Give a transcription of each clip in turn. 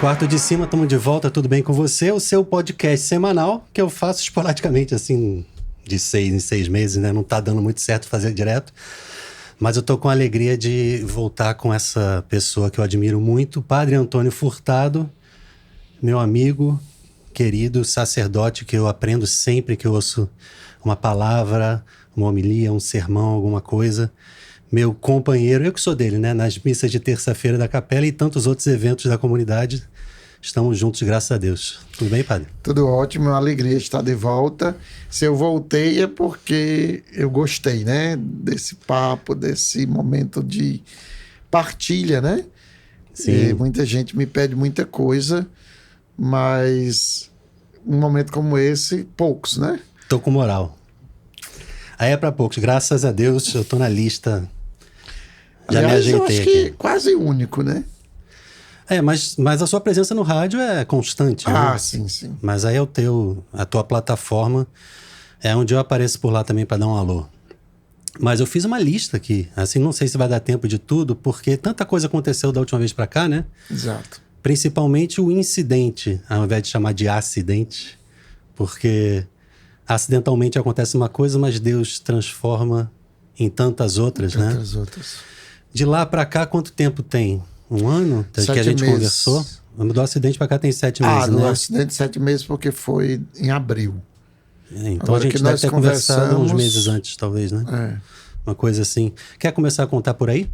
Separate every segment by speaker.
Speaker 1: Quarto de Cima, estamos de volta, tudo bem com você? O seu podcast semanal, que eu faço esporadicamente, assim, de 6 em 6 meses, né? Não tá dando muito certo fazer direto. Mas eu tô com a alegria de voltar com essa pessoa que eu admiro muito, Padre Antônio Furtado, meu amigo, querido sacerdote, que eu aprendo sempre que eu ouço uma palavra, uma homilia, um sermão, alguma coisa. Meu companheiro, eu que sou dele, né? Nas missas de terça-feira da capela e tantos outros eventos da comunidade. Estamos juntos, graças a Deus. Tudo bem, padre?
Speaker 2: Tudo ótimo, é uma alegria estar de volta. Se eu voltei é porque eu gostei, né? Desse papo, desse momento de partilha, né?
Speaker 1: Sim.
Speaker 2: Muita gente me pede muita coisa, mas num momento como esse, poucos, né?
Speaker 1: Tô com moral. Aí é pra poucos. Graças a Deus, eu tô na lista. Já
Speaker 2: Aliás,
Speaker 1: me
Speaker 2: eu
Speaker 1: ajeitei
Speaker 2: acho que
Speaker 1: aqui.
Speaker 2: quase único, né?
Speaker 1: Mas a sua presença no rádio é constante, né?
Speaker 2: Ah, sim, sim.
Speaker 1: Mas aí a tua plataforma é onde eu apareço por lá também para dar um alô. Mas eu fiz uma lista aqui, assim, não sei se vai dar tempo de tudo, porque tanta coisa aconteceu da última vez para cá, né?
Speaker 2: Exato.
Speaker 1: Principalmente o incidente, ao invés de chamar de acidente, porque acidentalmente acontece uma coisa, mas Deus transforma em tantas outras, né?
Speaker 2: Tantas outras.
Speaker 1: De lá para cá, quanto tempo tem? Um ano? Desde que a gente
Speaker 2: 7 meses.
Speaker 1: conversou? Do acidente para cá tem 7 meses,
Speaker 2: Do
Speaker 1: né?
Speaker 2: acidente 7 meses porque foi em abril.
Speaker 1: Então
Speaker 2: Agora
Speaker 1: a gente
Speaker 2: que
Speaker 1: deve
Speaker 2: nós
Speaker 1: ter conversado uns
Speaker 2: conversamos-
Speaker 1: meses antes, talvez, né?
Speaker 2: É.
Speaker 1: Uma coisa assim. Quer começar a contar por aí?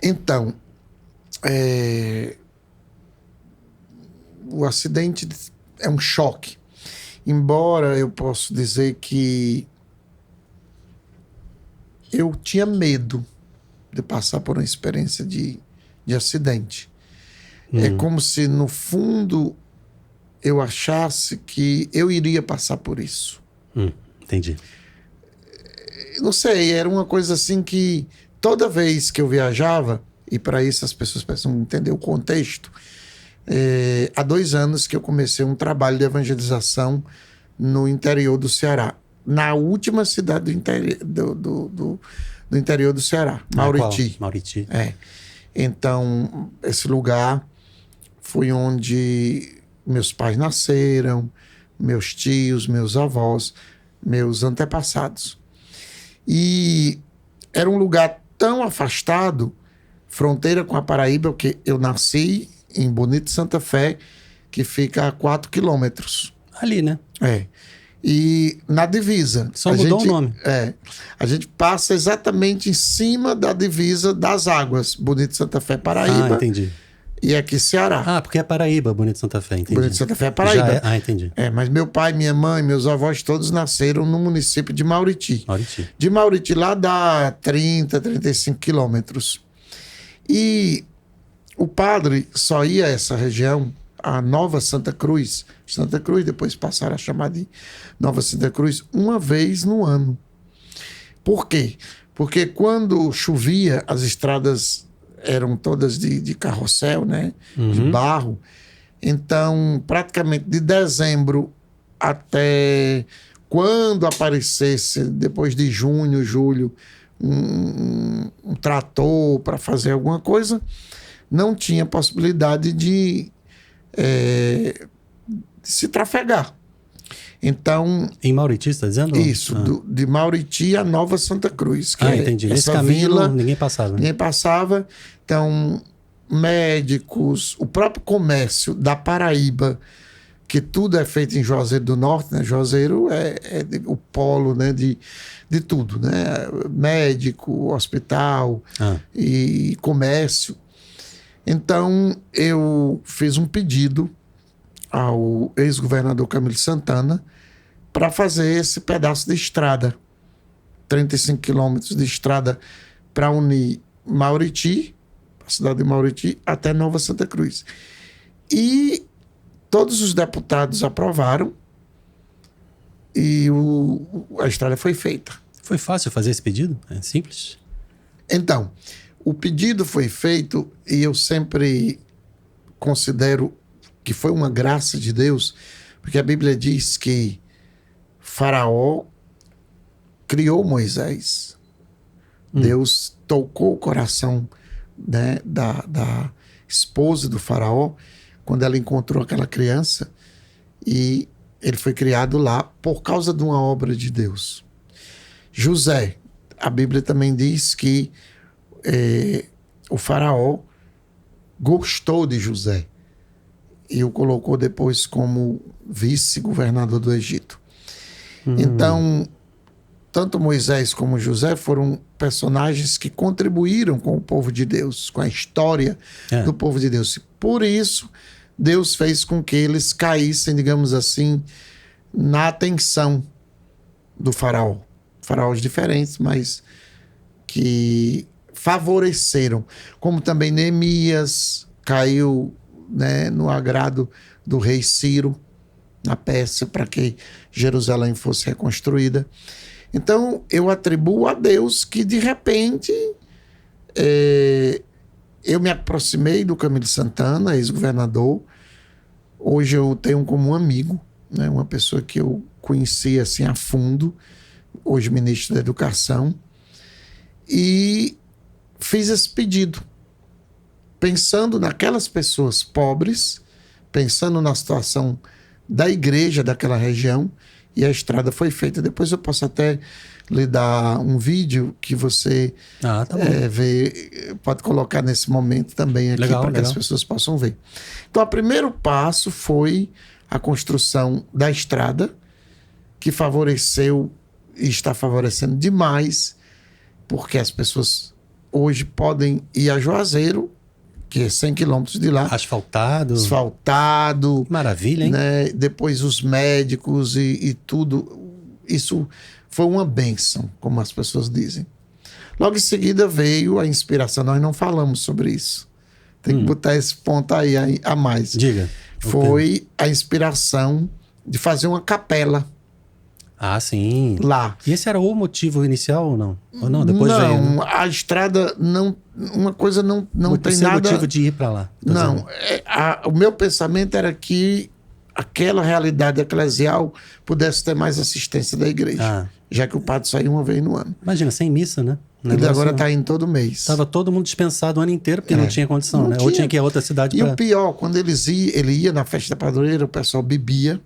Speaker 2: Então, o acidente é um choque. Embora eu possa dizer que eu tinha medo de passar por uma experiência de acidente. É como se, no fundo, eu achasse que eu iria passar por isso.
Speaker 1: Entendi.
Speaker 2: Não sei, era uma coisa assim que toda vez que eu viajava, e para isso as pessoas precisam entender o contexto, há 2 anos que eu comecei um trabalho de evangelização no interior do Ceará, na última cidade do interior do Ceará, Mauriti.
Speaker 1: Qual? Mauriti.
Speaker 2: Então, esse lugar foi onde meus pais nasceram, meus tios, meus avós, meus antepassados. E era um lugar tão afastado, fronteira com a Paraíba, porque eu nasci em Bonito Santa Fé, que fica a 4 quilômetros.
Speaker 1: Ali, né?
Speaker 2: E na divisa.
Speaker 1: Só mudou o nome.
Speaker 2: A gente passa exatamente em cima da divisa das águas. Bonito Santa Fé, Paraíba.
Speaker 1: Entendi.
Speaker 2: E aqui Ceará.
Speaker 1: Porque é Paraíba, Bonito Santa Fé, entendi.
Speaker 2: Bonito Santa Fé é Paraíba.
Speaker 1: Entendi.
Speaker 2: Mas meu pai, minha mãe, meus avós todos nasceram no município de Mauriti.
Speaker 1: Mauriti.
Speaker 2: De Mauriti lá dá 30, 35 quilômetros. E o padre só ia a essa região, a Nova Santa Cruz, depois passaram a chamar de Nova Santa Cruz, uma vez no ano. Por quê? Porque quando chovia, as estradas eram todas de carrossel, né? De barro. Então, praticamente de dezembro até quando aparecesse, depois de junho, julho, um trator para fazer alguma coisa, não tinha possibilidade de se trafegar. Então,
Speaker 1: Em Mauriti, você está dizendo?
Speaker 2: isso, de Mauriti a Nova Santa Cruz. Que
Speaker 1: entendi. Nesse caminho
Speaker 2: vila,
Speaker 1: ninguém passava.
Speaker 2: ninguém passava. Então, médicos, o próprio comércio da Paraíba, que tudo é feito em Juazeiro do Norte, né? Juazeiro é o polo, né? de tudo, né? Médico, hospital e comércio. Então, eu fiz um pedido ao ex-governador Camilo Santana para fazer esse pedaço de estrada, 35 quilômetros de estrada para unir Mauriti, a cidade de Mauriti, até Nova Santa Cruz. E todos os deputados aprovaram e a estrada foi feita.
Speaker 1: Foi fácil fazer esse pedido? É simples?
Speaker 2: Então, o pedido foi feito e eu sempre considero que foi uma graça de Deus, porque a Bíblia diz que Faraó criou Moisés. Deus tocou o coração, né, esposa do faraó, quando ela encontrou aquela criança, e ele foi criado lá por causa de uma obra de Deus. José, a Bíblia também diz que o faraó gostou de José e o colocou depois como vice-governador do Egito. Então, tanto Moisés como José foram personagens que contribuíram com o povo de Deus, com a história do povo de Deus. E por isso, Deus fez com que eles caíssem, digamos assim, na atenção do faraó. Faraós diferentes, mas que favoreceram. Como também Neemias caiu, né, no agrado do rei Ciro, na Pérsia, para que Jerusalém fosse reconstruída. Então, eu atribuo a Deus que, de repente, eu me aproximei do Camilo Santana, ex-governador. Hoje eu tenho como um amigo, né, uma pessoa que eu conheci assim, a fundo, hoje ministro da Educação, e fiz esse pedido, pensando naquelas pessoas pobres, pensando na situação da igreja daquela região, e a estrada foi feita. Depois eu posso até lhe dar um vídeo que você vê, pode colocar nesse momento também aqui, para que as pessoas possam ver. Então, o primeiro passo foi a construção da estrada, que favoreceu e está favorecendo demais, porque as pessoas hoje podem ir a Juazeiro, que é 100 quilômetros de lá.
Speaker 1: Asfaltado.
Speaker 2: Maravilha, hein? Né? Depois os médicos e tudo. Isso foi uma bênção, como as pessoas dizem. Logo em seguida veio a inspiração. Nós não falamos sobre isso. Tem que botar esse ponto aí a mais.
Speaker 1: Diga.
Speaker 2: Foi a inspiração de fazer uma capela.
Speaker 1: Ah, sim.
Speaker 2: Lá.
Speaker 1: E esse era o motivo inicial ou não? Ou não? Depois
Speaker 2: não,
Speaker 1: veio, né?
Speaker 2: A estrada não... Uma coisa não tem nada...
Speaker 1: motivo de ir para lá.
Speaker 2: Não. O meu pensamento era que aquela realidade eclesial pudesse ter mais assistência da igreja. Já que o padre saía uma vez no ano.
Speaker 1: Imagina, sem missa, né?
Speaker 2: Ele agora está indo todo mês.
Speaker 1: Estava todo mundo dispensado o ano inteiro, porque não tinha condição, né? Ou tinha que ir a outra cidade.
Speaker 2: E o pior, quando ele ia na festa da padroeira, o pessoal bebia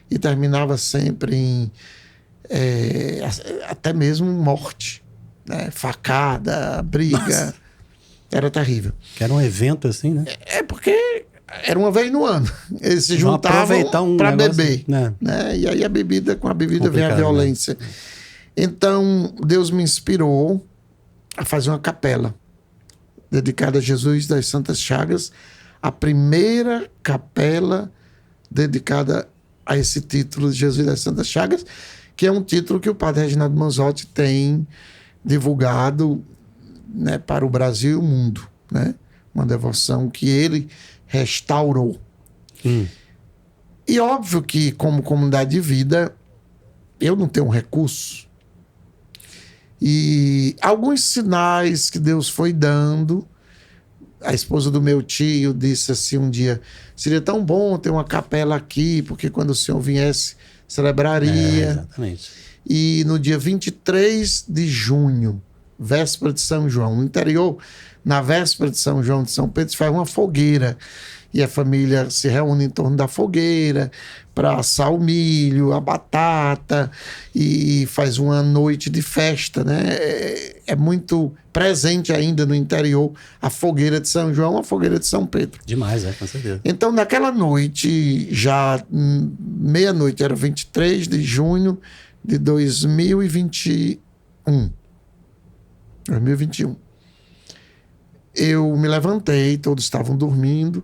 Speaker 2: e terminava sempre em até mesmo morte, né? Facada, briga. Nossa. Era terrível.
Speaker 1: Que era um evento assim, né?
Speaker 2: Porque era uma vez no ano. Eles se juntavam para beber. Né? E aí com a bebida vem a violência. Né? Então, Deus me inspirou a fazer uma capela dedicada a Jesus das Santas Chagas, a primeira capela dedicada a esse título de Jesus das Santas Chagas, que é um título que o padre Reginaldo Manzotti tem divulgado, né, para o Brasil e o mundo, né? Uma devoção que ele restaurou. E óbvio que, como comunidade de vida, eu não tenho recurso. E alguns sinais que Deus foi dando. A esposa do meu tio disse assim um dia: seria tão bom ter uma capela aqui, porque quando o senhor viesse, celebraria.
Speaker 1: Exatamente.
Speaker 2: E no dia 23 de junho, véspera de São João, no interior, na véspera de São João de São Pedro, se faz uma fogueira. E a família se reúne em torno da fogueira para assar o milho, a batata, e faz uma noite de festa, né? É muito presente ainda no interior a fogueira de São João, a fogueira de São Pedro.
Speaker 1: Demais, com certeza.
Speaker 2: Então, naquela noite, já meia-noite, era 23 de junho de 2021. Eu me levantei, todos estavam dormindo,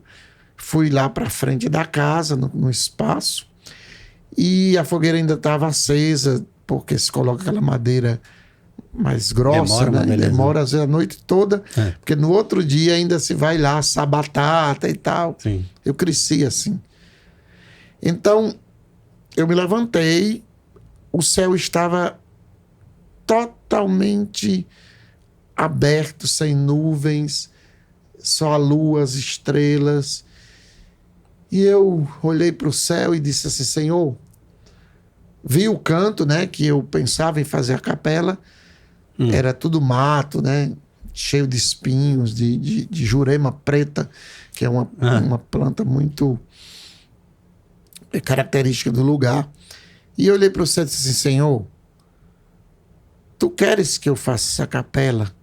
Speaker 2: fui lá para frente da casa, no espaço, e a fogueira ainda estava acesa, porque se coloca aquela madeira mais grossa, demora às vezes a noite toda, porque no outro dia ainda se vai lá assar batata e tal.
Speaker 1: Sim.
Speaker 2: Eu cresci assim. Então, eu me levantei, o céu estava totalmente aberto, sem nuvens, só a lua, as estrelas. E eu olhei para o céu e disse assim: Senhor, vi o canto, né, que eu pensava em fazer a capela, era tudo mato, né, cheio de espinhos, de jurema preta, que é uma planta muito característica do lugar. E eu olhei para o céu e disse assim: Senhor, tu queres que eu faça essa capela?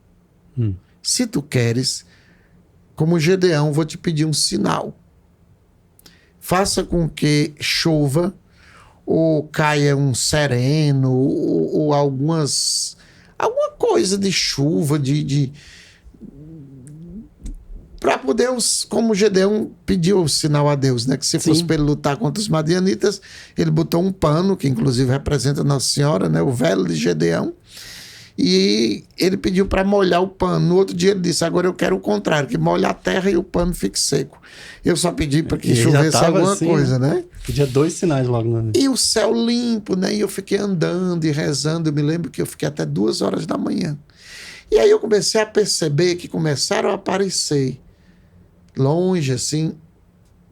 Speaker 2: Se tu queres, como Gedeão, vou te pedir um sinal. Faça com que chova, ou caia um sereno, ou alguma coisa de chuva, para poder, como Gedeão pediu o sinal a Deus, né? Que se fosse para ele lutar contra os madianitas, ele botou um pano, que inclusive representa Nossa Senhora, né? O véu de Gedeão, e ele pediu para molhar o pano. No outro dia ele disse: agora eu quero o contrário, que molhe a terra e o pano fique seco. Eu só pedi para que chovesse alguma assim, coisa, né?
Speaker 1: Pedia 2 sinais logo. Né?
Speaker 2: E o céu limpo, né? E eu fiquei andando e rezando. Eu me lembro que eu fiquei até 2 horas da manhã. E aí eu comecei a perceber que começaram a aparecer, longe assim,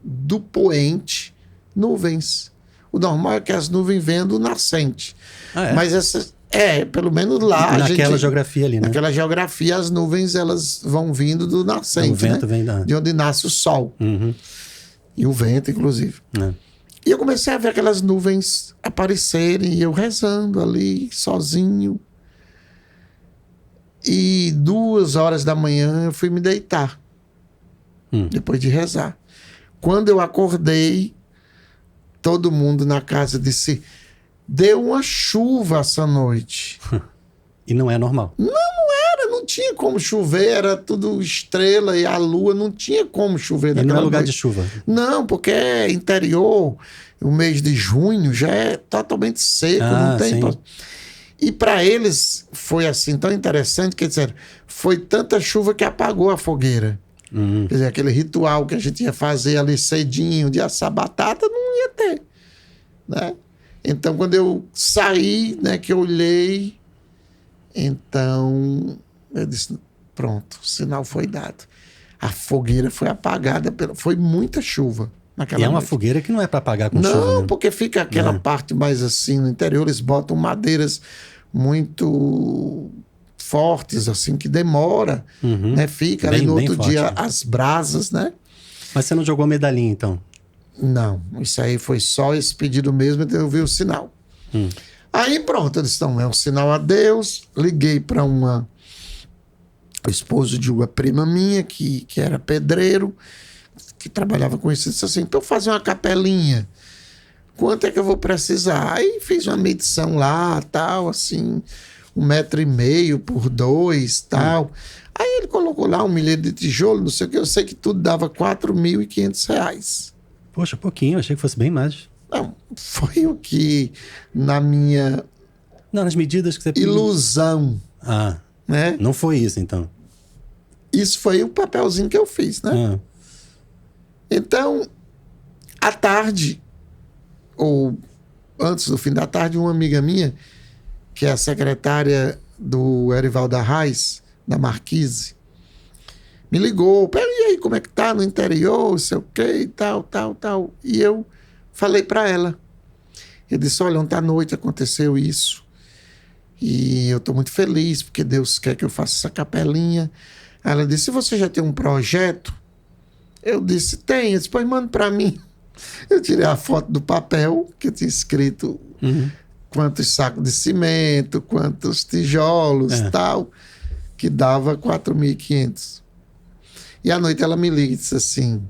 Speaker 2: do poente, nuvens. O normal é que as nuvens venham do nascente. Mas essas... pelo menos lá...
Speaker 1: Naquela geografia ali, né?
Speaker 2: Naquela geografia, as nuvens, elas vão vindo do nascente,
Speaker 1: o vento, né? Vem
Speaker 2: de onde nasce o sol. E o vento, inclusive. E eu comecei a ver aquelas nuvens aparecerem, e eu rezando ali, sozinho. E 2 horas da manhã eu fui me deitar, depois de rezar. Quando eu acordei, todo mundo na casa disse: deu uma chuva essa noite.
Speaker 1: E não é normal.
Speaker 2: Não era, não tinha como chover, era tudo estrela e a lua, não tinha como chover naquela
Speaker 1: noite. E não é lugar
Speaker 2: noite.
Speaker 1: de chuva?
Speaker 2: Não, porque é interior, o mês de junho já é totalmente seco, não tem... E para eles foi assim tão interessante, que disseram, foi tanta chuva que apagou a fogueira. Quer dizer, aquele ritual que a gente ia fazer ali cedinho, de assar batata, não ia ter, né? Então, quando eu saí, né, que eu olhei, então eu disse: pronto, o sinal foi dado. A fogueira foi apagada, foi muita chuva naquela
Speaker 1: E é uma
Speaker 2: noite.
Speaker 1: fogueira que não é para apagar com chuva.
Speaker 2: Não,
Speaker 1: né?
Speaker 2: porque fica aquela parte mais assim, no interior eles botam madeiras muito fortes, assim, que demora, né? Fica ali no outro dia as brasas, né?
Speaker 1: Mas você não jogou medalhinha, então?
Speaker 2: Não, isso aí foi só esse pedido mesmo, então eu vi o sinal. Aí pronto, eu disse: não, é um sinal a Deus. Liguei para o esposo de uma prima minha, que era pedreiro, que trabalhava com isso. Eu disse assim: para eu fazer uma capelinha, quanto é que eu vou precisar? Aí fiz uma medição lá, tal, assim, 1,5 m por 2, tal. Aí ele colocou lá 1 milheiro de tijolo, não sei o que, eu sei que tudo dava R$4.500.
Speaker 1: Poxa, pouquinho, achei que fosse bem mais.
Speaker 2: Não, foi o que, na minha...
Speaker 1: Não, nas medidas que você...
Speaker 2: ilusão. Né?
Speaker 1: Não foi isso, então.
Speaker 2: Isso foi o papelzinho que eu fiz, né? Então, à tarde, ou antes do fim da tarde, uma amiga minha, que é a secretária do Erivaldo Arraes, da Marquise, me ligou: e aí, como é que tá no interior, sei o quê, e tal. E eu falei para ela. Eu disse: olha, ontem à noite aconteceu isso, e eu tô muito feliz, porque Deus quer que eu faça essa capelinha. Ela disse: você já tem um projeto? Eu disse: tem. Eu disse: pois manda para mim. Eu tirei a foto do papel, que eu tinha escrito quantos sacos de cimento, quantos tijolos, tal, que dava 4.500. E à noite ela me liga e disse assim: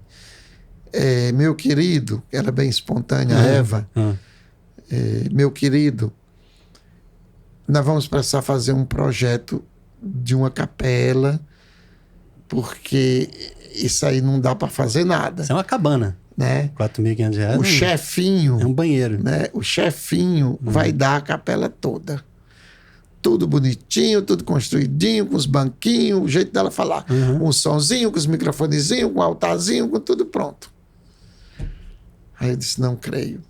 Speaker 2: meu querido, era bem espontânea, Eva, meu querido, nós vamos precisar fazer um projeto de uma capela, porque isso aí não dá para fazer nada.
Speaker 1: Isso é uma cabana.
Speaker 2: Né?
Speaker 1: R$4.500.
Speaker 2: O chefinho...
Speaker 1: É um banheiro.
Speaker 2: Né? O chefinho vai dar a capela toda. Tudo bonitinho, tudo construidinho, com os banquinhos, o jeito dela falar. Com um sonzinho, com os microfonezinhos, com o altarzinho, com tudo pronto. Aí eu disse: não creio.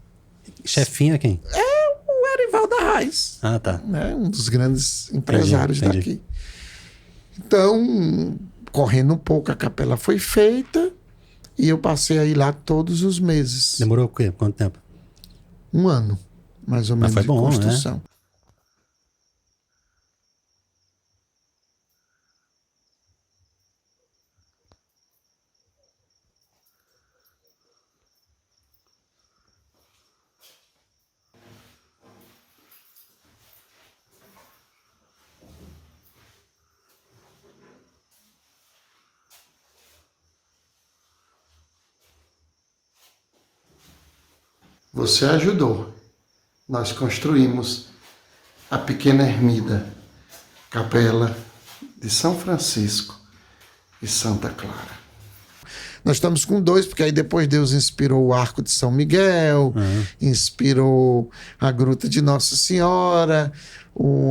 Speaker 1: Chefinho é quem?
Speaker 2: É o Erivaldo Arraes.
Speaker 1: Ah, tá.
Speaker 2: Né? Um dos grandes empresários daqui. Então, correndo um pouco, a capela foi feita e eu passei a ir lá todos os meses.
Speaker 1: Demorou o quê? Quanto tempo?
Speaker 2: 1 ano, mais ou menos,
Speaker 1: foi
Speaker 2: de
Speaker 1: bom,
Speaker 2: construção.
Speaker 1: Né?
Speaker 2: você ajudou. Nós construímos a pequena ermida, capela de São Francisco e Santa Clara. Nós estamos com 2, porque aí depois Deus inspirou o Arco de São Miguel, inspirou a Gruta de Nossa Senhora,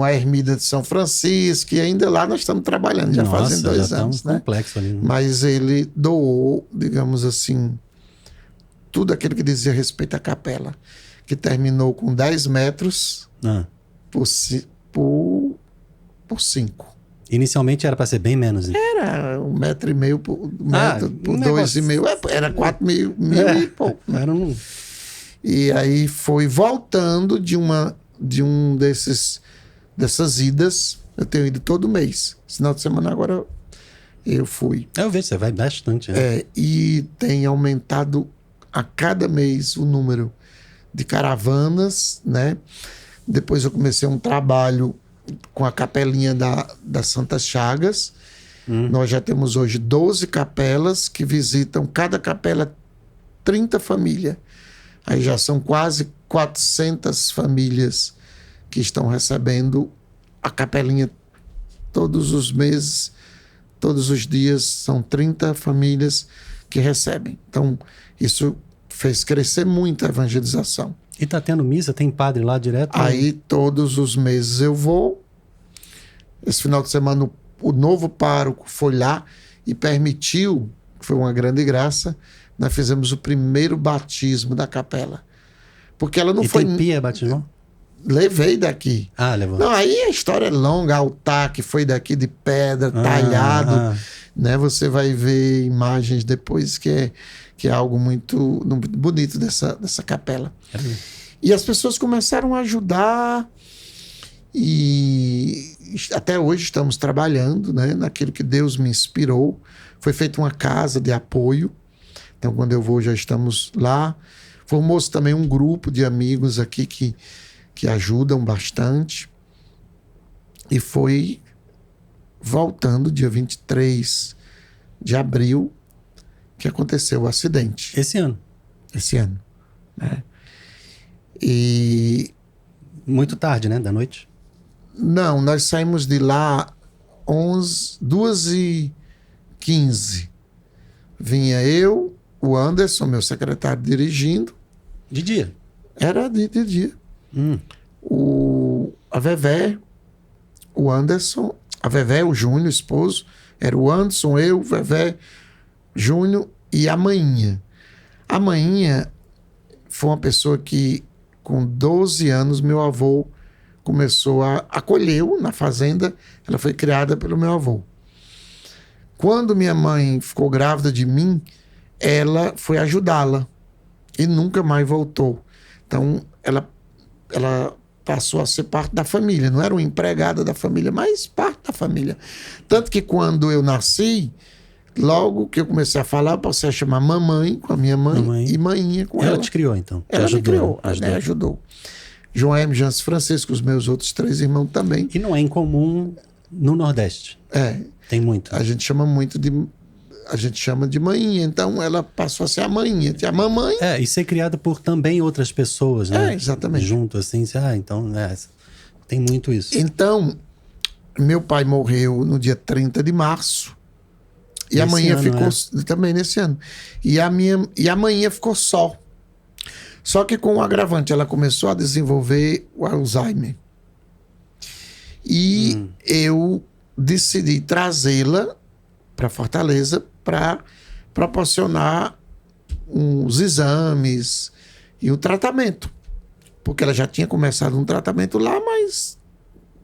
Speaker 2: a Ermida de São Francisco, e ainda lá nós estamos trabalhando, já fazem 2 anos. Né?
Speaker 1: Complexo ali, né?
Speaker 2: Mas ele doou, digamos assim, tudo aquilo que dizia respeito à capela, que terminou com 10 metros por 5.
Speaker 1: Inicialmente era para ser bem menos.
Speaker 2: Era 1,5 metro por 2,5. Era 4 mil e pouco.
Speaker 1: Era
Speaker 2: E aí foi voltando de dessas idas. Eu tenho ido todo mês. Esse final de semana agora eu fui.
Speaker 1: Eu vejo, você vai bastante. Né?
Speaker 2: E tem aumentado a cada mês o número de caravanas, né? Depois eu comecei um trabalho com a capelinha das Santas Chagas. Nós já temos hoje 12 capelas que visitam, cada capela 30 famílias. Aí já são quase 400 famílias que estão recebendo a capelinha todos os meses, todos os dias. São 30 famílias que recebem. Então, isso fez crescer muito a evangelização.
Speaker 1: E tá tendo missa? Tem padre lá direto?
Speaker 2: Aí todos os meses eu vou. Esse final de semana o novo pároco foi lá e permitiu, foi uma grande graça, nós fizemos o primeiro batismo da capela. Porque ela não foi...
Speaker 1: tem pia batismo?
Speaker 2: Levei daqui.
Speaker 1: Levou.
Speaker 2: Não, aí a história é longa, altar que foi daqui de pedra, talhado, né? Você vai ver imagens depois que é algo muito bonito dessa capela. E as pessoas começaram a ajudar e até hoje estamos trabalhando, né, naquilo que Deus me inspirou. Foi feita uma casa de apoio. Então, quando eu vou, já estamos lá. Formou-se também um grupo de amigos aqui que ajudam bastante. E foi voltando, dia 23 de abril, que aconteceu o acidente.
Speaker 1: Esse ano?
Speaker 2: Esse ano. Né? E...
Speaker 1: muito tarde, né? Da noite?
Speaker 2: Não, nós saímos de lá 2h15. Vinha eu, o Anderson, meu secretário, dirigindo.
Speaker 1: De dia?
Speaker 2: Era de dia. A Vevé, o Anderson, a Vevé, o Júnior, esposo, era o Anderson, eu, Vevé, Júnior e a Mainha. A Mainha foi uma pessoa que, com 12 anos, meu avô começou a acolheu na fazenda. Ela foi criada pelo meu avô. Quando minha mãe ficou grávida de mim, ela foi ajudá-la e nunca mais voltou. Então, ela passou a ser parte da família. Não era uma empregada da família, mas parte da família. Tanto que quando eu nasci, logo que eu comecei a falar, eu passei a chamar mamãe com a minha mãe e mainha com ela.
Speaker 1: Ela te criou, então?
Speaker 2: Ela
Speaker 1: ajudou,
Speaker 2: me criou,
Speaker 1: ajudou.
Speaker 2: Né, ajudou. João Hermes, Jansen Francisco, os meus outros 3 irmãos também.
Speaker 1: E não é incomum no Nordeste? Tem muito.
Speaker 2: A gente chama de mainha. Então ela passou a ser a mainha. A mamãe...
Speaker 1: e ser criada por também outras pessoas, né?
Speaker 2: Exatamente.
Speaker 1: Junto, assim. Então, tem muito isso.
Speaker 2: Então, meu pai morreu no dia 30 de março. E a manhã ficou... Também nesse ano. E a manhã ficou só. Só que com o agravante, ela começou a desenvolver o Alzheimer. E eu decidi trazê-la para Fortaleza para proporcionar uns exames e o tratamento. Porque ela já tinha começado um tratamento lá, mas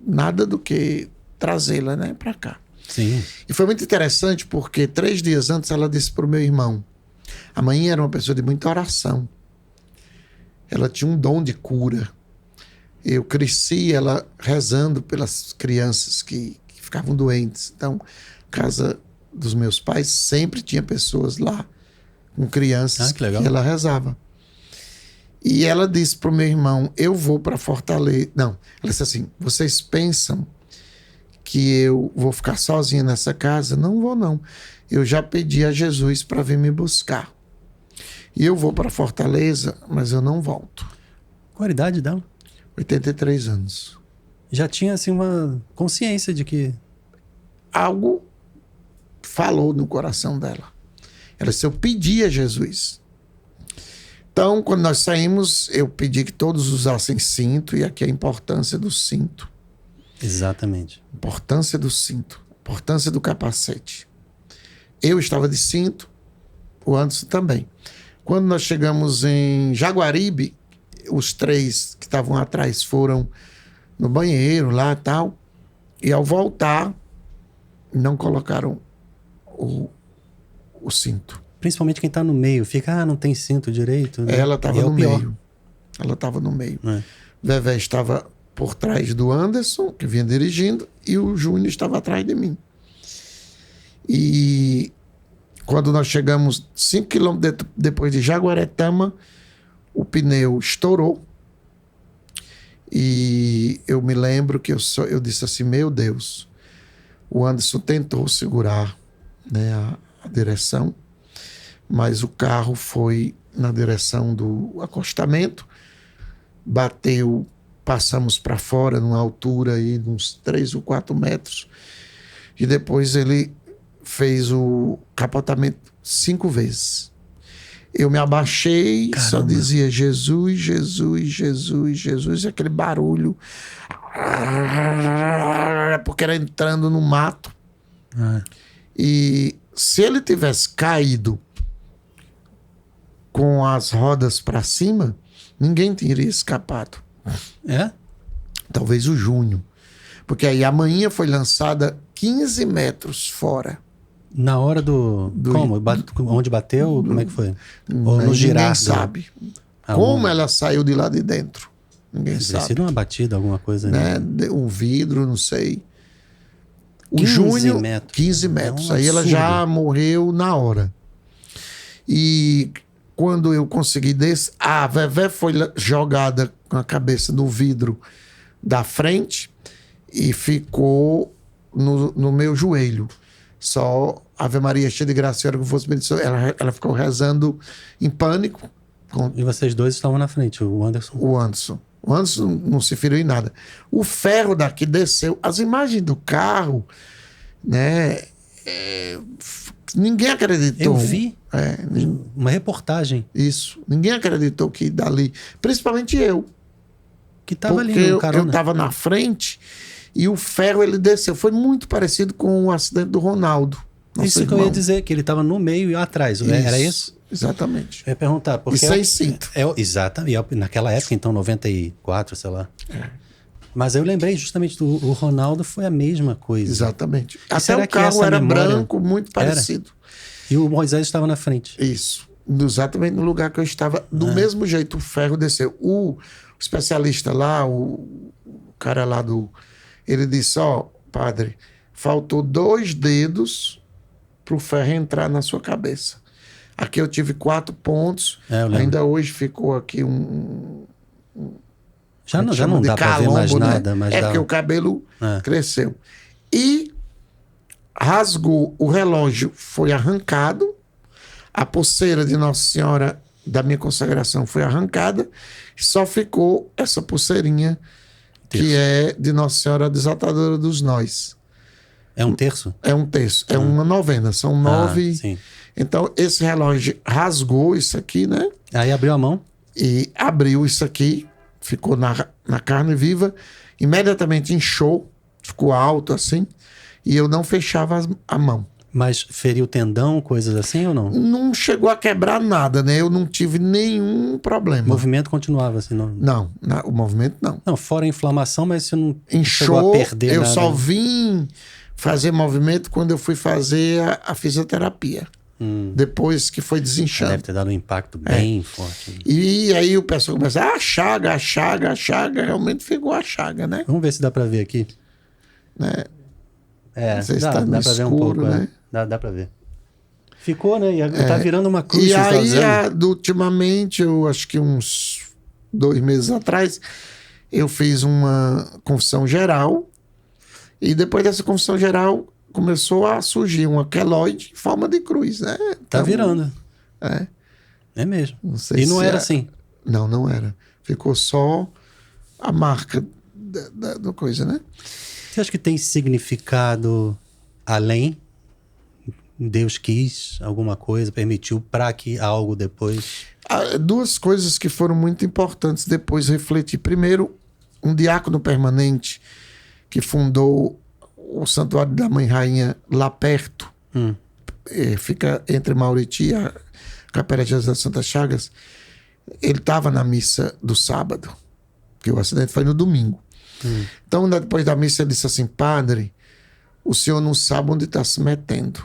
Speaker 2: nada do que trazê-la, né, para cá.
Speaker 1: Sim.
Speaker 2: E foi muito interessante porque 3 dias antes ela disse para o meu irmão: a mãe era uma pessoa de muita oração. Ela tinha um dom de cura. Eu cresci ela rezando pelas crianças que ficavam doentes. Então, casa dos meus pais sempre tinha pessoas lá com crianças que ela rezava. E ela disse para o meu irmão: eu vou para Fortaleza. Não, ela disse assim: vocês pensam que eu vou ficar sozinha nessa casa? Não vou, não. Eu já pedi a Jesus para vir me buscar. E eu vou para Fortaleza, mas eu não volto.
Speaker 1: Qual a idade dela?
Speaker 2: 83 anos.
Speaker 1: Já tinha, assim, uma consciência de que...
Speaker 2: Algo falou no coração dela. Ela disse, eu pedi a Jesus. Então, quando nós saímos, eu pedi que todos usassem cinto, e aqui a importância do cinto.
Speaker 1: Exatamente.
Speaker 2: Importância do cinto. Importância do capacete. Eu estava de cinto, o Anderson também. Quando nós chegamos em Jaguaribe, os 3 que estavam atrás foram no banheiro lá e tal, e ao voltar, não colocaram o cinto.
Speaker 1: Principalmente quem tá no meio. Fica, não tem cinto direito. Né?
Speaker 2: Ela estava no meio. Ela estava no meio.
Speaker 1: É.
Speaker 2: Vevé estava por trás do Anderson, que vinha dirigindo, e o Júnior estava atrás de mim. E quando nós chegamos 5 quilômetros depois de Jaguaretama, o pneu estourou. E eu me lembro que eu disse assim, meu Deus, o Anderson tentou segurar, né, a direção, mas o carro foi na direção do acostamento, bateu, passamos para fora numa altura aí de uns 3 ou 4 metros, e depois ele fez o capotamento 5 vezes. Eu me abaixei,
Speaker 1: Caramba.
Speaker 2: Só dizia Jesus, Jesus, Jesus, Jesus, e aquele barulho, porque era entrando no mato. E se ele tivesse caído com as rodas para cima, ninguém teria escapado.
Speaker 1: É?
Speaker 2: Talvez o Júnior. Porque aí a manhã foi lançada 15 metros fora.
Speaker 1: Na hora do... Como? Onde bateu? Como é que foi? Ou no girar?
Speaker 2: Ninguém sabe. Como ela saiu de lá de dentro. Ninguém sabe.
Speaker 1: Deve ser uma batida, alguma coisa.
Speaker 2: Né? Um vidro, não sei. O
Speaker 1: 15
Speaker 2: Júnior,
Speaker 1: metros.
Speaker 2: 15 metros.
Speaker 1: É um
Speaker 2: aí ela
Speaker 1: absurdo.
Speaker 2: já morreu na hora. E quando eu consegui descer, a Vevé foi jogada com a cabeça no vidro da frente e ficou no meu joelho. Só Ave Maria, cheia de graça, Senhora, que fosse bendição. Ela ficou rezando em pânico.
Speaker 1: E vocês dois estavam na frente, o Anderson?
Speaker 2: O Anderson. O Anderson não se feriu em nada. O ferro daqui desceu. As imagens do carro, né? Ninguém acreditou.
Speaker 1: Eu vi uma reportagem.
Speaker 2: Isso. Ninguém acreditou que dali... Principalmente eu.
Speaker 1: Que estava ali no
Speaker 2: eu
Speaker 1: carona.
Speaker 2: estava na frente e o ferro ele desceu. Foi muito parecido com o acidente do Ronaldo.
Speaker 1: Isso que eu ia dizer, que ele estava no meio e atrás. Era isso?
Speaker 2: Exatamente.
Speaker 1: Eu ia perguntar. Porque
Speaker 2: e sem cinto.
Speaker 1: Exatamente. Naquela época, então, 94, sei lá. Mas eu lembrei justamente do Ronaldo, foi a mesma coisa.
Speaker 2: Exatamente.
Speaker 1: E
Speaker 2: até o carro era branco, muito parecido.
Speaker 1: E o Moisés estava na frente.
Speaker 2: Isso. Exatamente no lugar que eu estava. Do mesmo jeito, o ferro desceu. O especialista lá, o cara lá ele disse, padre, faltou 2 dedos pro ferro entrar na sua cabeça. Aqui eu tive 4 pontos. Ainda hoje ficou aqui
Speaker 1: já não dá para ver mais nada. Mas
Speaker 2: porque o cabelo cresceu. E rasgou, o relógio foi arrancado, a pulseira de Nossa Senhora da minha consagração foi arrancada, e só ficou essa pulseirinha que é de Nossa Senhora Desatadora dos Nós.
Speaker 1: É um terço?
Speaker 2: É um terço, é uma novena, são 9.
Speaker 1: Sim.
Speaker 2: Então esse relógio rasgou isso aqui, né?
Speaker 1: Aí abriu a mão?
Speaker 2: E abriu isso aqui, ficou na carne viva, imediatamente inchou, ficou alto assim, e eu não fechava a mão.
Speaker 1: Mas feriu tendão, coisas assim ou não?
Speaker 2: Não chegou a quebrar nada, né? Eu não tive nenhum problema.
Speaker 1: O movimento continuava assim?
Speaker 2: Não, o movimento não.
Speaker 1: Não, fora a inflamação, mas você não
Speaker 2: inchou,
Speaker 1: chegou a perder
Speaker 2: eu
Speaker 1: nada.
Speaker 2: só vim fazer movimento quando eu fui fazer a fisioterapia. Depois que foi desinchando.
Speaker 1: Deve ter dado um impacto bem forte.
Speaker 2: E aí o pessoal começa, a chaga, realmente ficou a chaga, né?
Speaker 1: Vamos ver se dá pra ver aqui.
Speaker 2: Né?
Speaker 1: Dá pra ver um pouco,
Speaker 2: né?
Speaker 1: Dá pra ver. Ficou, né? E tá virando uma cruz.
Speaker 2: E aí, ultimamente, eu acho que uns 2 meses atrás, eu fiz uma confissão geral. E depois dessa confissão geral, começou a surgir uma queloide em forma de cruz, né?
Speaker 1: Tá virando. É mesmo.
Speaker 2: Não sei
Speaker 1: E não
Speaker 2: se
Speaker 1: era assim.
Speaker 2: Não, não era. Ficou só a marca da coisa, né?
Speaker 1: Você acha que tem significado além? Deus quis alguma coisa, permitiu para que algo depois...
Speaker 2: Duas coisas que foram muito importantes depois refletir. Primeiro, um diácono permanente que fundou o Santuário da Mãe Rainha lá perto, fica entre Mauriti e a Capela de Jesus das Santas Chagas. Ele estava na missa do sábado, porque o acidente foi no domingo. Então, depois da missa, ele disse assim: padre, o senhor não sabe onde está se metendo.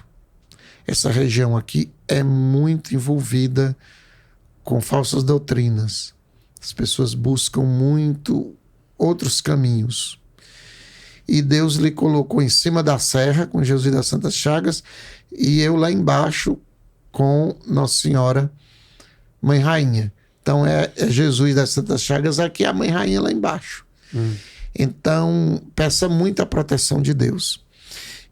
Speaker 2: Essa região aqui é muito envolvida com falsas doutrinas. As pessoas buscam muito outros caminhos. E Deus lhe colocou em cima da serra com Jesus das Santas Chagas e eu lá embaixo com Nossa Senhora Mãe Rainha. Então é Jesus das Santas Chagas aqui, a Mãe Rainha lá embaixo. Então peça muita proteção de Deus.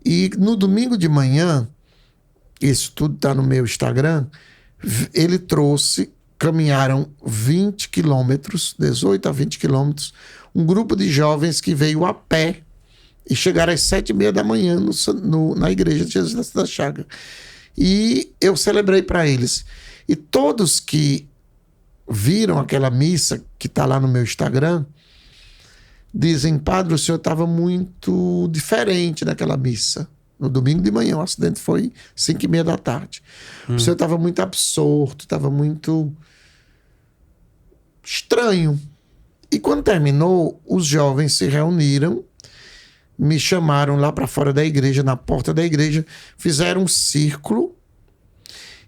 Speaker 2: E no domingo de manhã, isso tudo está no meu Instagram, ele trouxe, caminharam 20 quilômetros, 18 a 20 quilômetros, um grupo de jovens que veio a pé e chegaram às 7h30 da manhã na igreja de Jesus da Santa Chaga. E eu celebrei para eles. E todos que viram aquela missa que está lá no meu Instagram dizem: padre, o senhor estava muito diferente naquela missa. No domingo de manhã, o acidente foi 5h30 da tarde. O senhor estava muito absorto, estava muito estranho. E quando terminou, os jovens se reuniram, me chamaram lá para fora da igreja, na porta da igreja, fizeram um círculo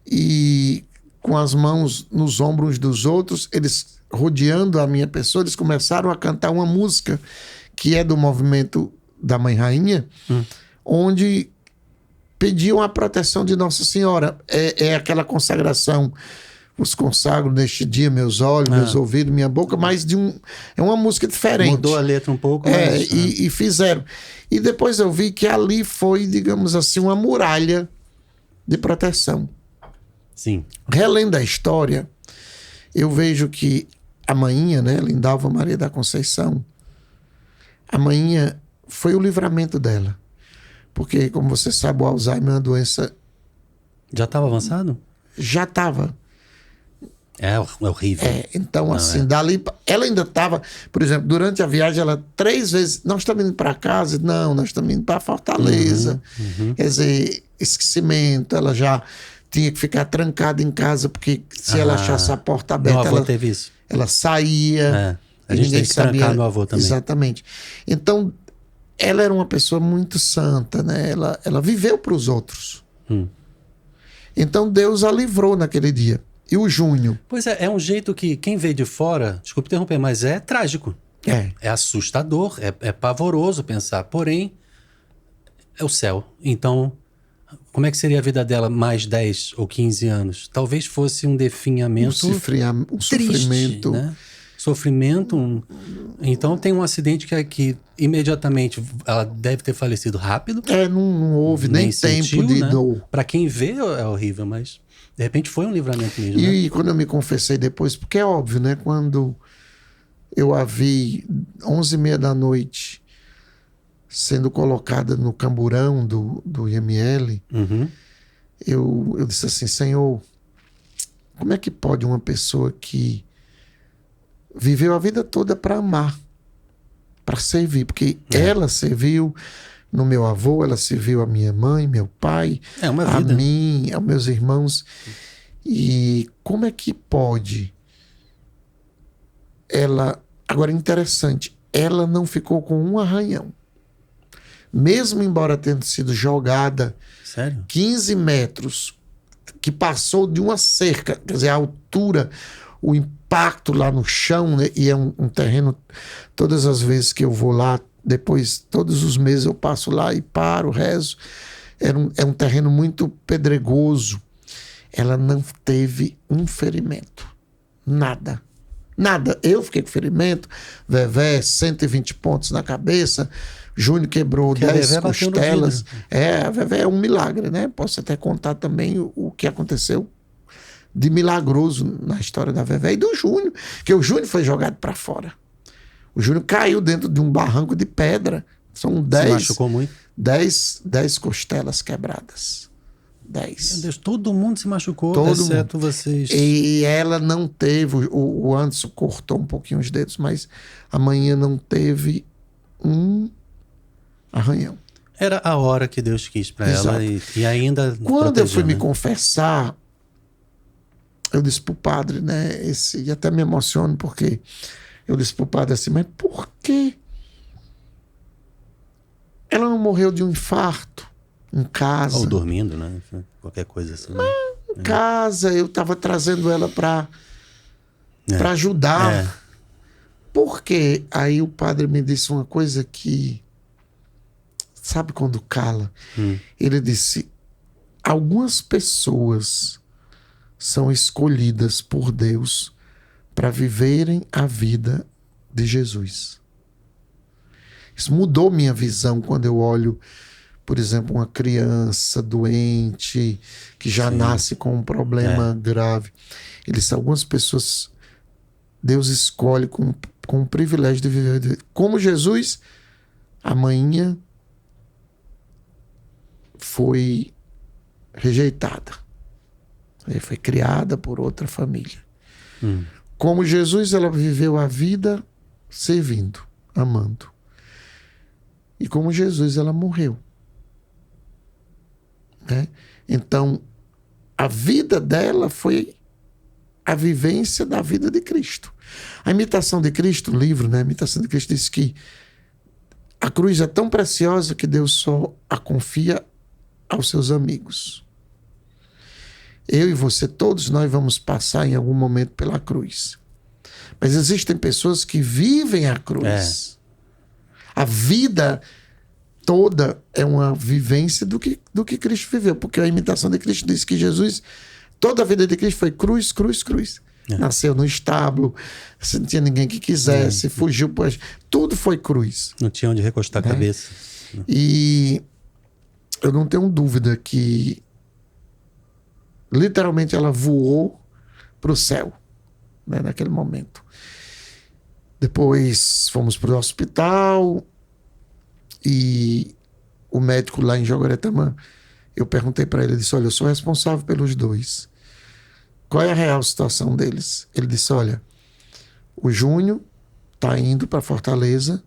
Speaker 2: e com as mãos nos ombros dos outros, eles rodeando a minha pessoa, eles começaram a cantar uma música que é do movimento da Mãe Rainha, onde pediam a proteção de Nossa Senhora. É aquela consagração: os consagro neste dia meus olhos, meus ouvidos, minha boca, mas é uma música diferente.
Speaker 1: Mudou a letra um pouco, mas...
Speaker 2: E fizeram. E depois eu vi que ali foi, digamos assim, uma muralha de proteção.
Speaker 1: Sim.
Speaker 2: Relendo a história, eu vejo que a Mainha, né, Lindalva Maria da Conceição, a Mainha foi o livramento dela. Porque, como você sabe, o Alzheimer é uma doença...
Speaker 1: Já estava avançado?
Speaker 2: Já estava.
Speaker 1: É horrível.
Speaker 2: Então, assim, dali... Ela ainda estava... Por exemplo, durante a viagem, ela 3 vezes... Nós estamos indo para casa? Não, nós estamos indo para Fortaleza. Quer dizer, esquecimento. Ela já tinha que ficar trancada em casa, porque se ela achasse a porta aberta...
Speaker 1: Meu avô teve isso.
Speaker 2: Ela saía.
Speaker 1: A gente tem que trancar meu avô também.
Speaker 2: Exatamente. Então, ela era uma pessoa muito santa, né? Ela viveu para os outros. Então, Deus a livrou naquele dia. E o Júnior?
Speaker 1: Pois é um jeito que quem vê de fora, desculpe interromper, mas é trágico. É assustador, é pavoroso pensar. Porém, é o céu. Então, como é que seria a vida dela mais 10 ou 15 anos? Talvez fosse um definhamento
Speaker 2: um
Speaker 1: triste,
Speaker 2: sofrimento.
Speaker 1: Né? Sofrimento. Então tem um acidente que imediatamente ela deve ter falecido rápido.
Speaker 2: Não houve nem tempo de dor.
Speaker 1: Para quem vê é horrível, mas de repente foi um livramento mesmo.
Speaker 2: E quando eu me confessei depois, porque é óbvio, né? Quando eu a vi 11h30 da noite sendo colocada no camburão do IML, eu disse assim: Senhor, como é que pode uma pessoa que viveu a vida toda para amar, para servir? Porque ela serviu no meu avô, ela serviu a minha mãe, meu pai, a mim, aos meus irmãos. E como é que pode ela... Agora, interessante, ela não ficou com um arranhão. Mesmo embora tendo sido jogada 15 metros, que passou de uma cerca, quer dizer, a altura, o impacto lá no chão, né? E é um terreno, todas as vezes que eu vou lá, depois, todos os meses eu passo lá e paro, rezo. É um terreno muito pedregoso. Ela não teve um ferimento. Nada. Nada. Eu fiquei com ferimento, Vevé, 120 pontos na cabeça, Júnior quebrou 10 costelas. A Vevé é um milagre, né? Posso até contar também o que aconteceu de milagroso na história da Vevé e do Júnior, que o Júnior foi jogado para fora. O Júnior caiu dentro de um barranco de pedra. São 10.
Speaker 1: Se machucou muito?
Speaker 2: 10 costelas quebradas. 10.
Speaker 1: Meu Deus, todo mundo se machucou,
Speaker 2: Todo
Speaker 1: exceto vocês.
Speaker 2: E ela não teve. O Anderson cortou um pouquinho os dedos, mas amanhã não teve um arranhão.
Speaker 1: Era a hora que Deus quis para ela e ainda.
Speaker 2: Quando eu fui me
Speaker 1: né?
Speaker 2: confessar, eu disse pro padre, né? E até me emociono, porque eu disse pro padre assim, mas por quê? Ela não morreu de um infarto em casa.
Speaker 1: Ou dormindo, né? Qualquer coisa assim. Né?
Speaker 2: Em casa, eu estava trazendo ela para ajudar.
Speaker 1: É.
Speaker 2: Porque aí o padre me disse uma coisa que... Sabe quando cala? Ele disse, algumas pessoas são escolhidas por Deus para viverem a vida de Jesus. Isso mudou minha visão quando eu olho, por exemplo, uma criança doente que já nasce com um problema grave. Ele disse, algumas pessoas Deus escolhe com o privilégio de viver. Como Jesus, a manhinha foi rejeitada. Ele foi criada por outra família. Como Jesus, ela viveu a vida servindo, amando. E como Jesus, ela morreu. Né? Então, a vida dela foi a vivência da vida de Cristo. A Imitação de Cristo, o livro, né? A Imitação de Cristo diz que a cruz é tão preciosa que Deus só a confia aos seus amigos. Eu e você, todos nós vamos passar em algum momento pela cruz. Mas existem pessoas que vivem a cruz. A vida toda é uma vivência do que Cristo viveu. Porque a Imitação de Cristo diz que Jesus, toda a vida de Cristo foi cruz, cruz, cruz. Nasceu no estábulo, se não tinha ninguém que quisesse, fugiu, pois tudo foi cruz.
Speaker 1: Não tinha onde recostar a cabeça.
Speaker 2: E eu não tenho dúvida que literalmente ela voou para o céu, né, naquele momento. Depois fomos para o hospital e o médico lá em Jaguaretamã, eu perguntei para ele, disse, olha, eu sou responsável pelos dois. Qual é a real situação deles? Ele disse, olha, o Júnior está indo para Fortaleza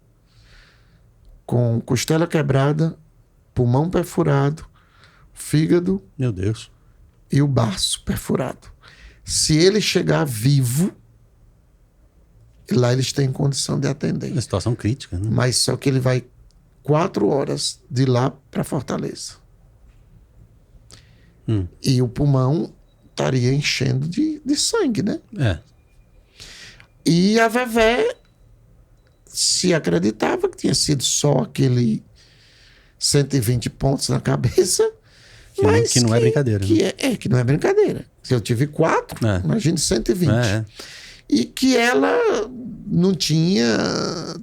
Speaker 2: com costela quebrada, pulmão perfurado, fígado,
Speaker 1: Meu Deus.
Speaker 2: e o baço perfurado. Se ele chegar vivo, lá eles têm condição de atender.
Speaker 1: Uma situação crítica, né?
Speaker 2: Mas só que ele vai 4 horas de lá para Fortaleza. E o pulmão estaria enchendo de sangue, né? E a Vevé se acreditava que tinha sido só aquele 120 pontos na cabeça. Mas
Speaker 1: que não é brincadeira.
Speaker 2: Que não é brincadeira. Se eu tive 4, imagine 120. E que ela não tinha...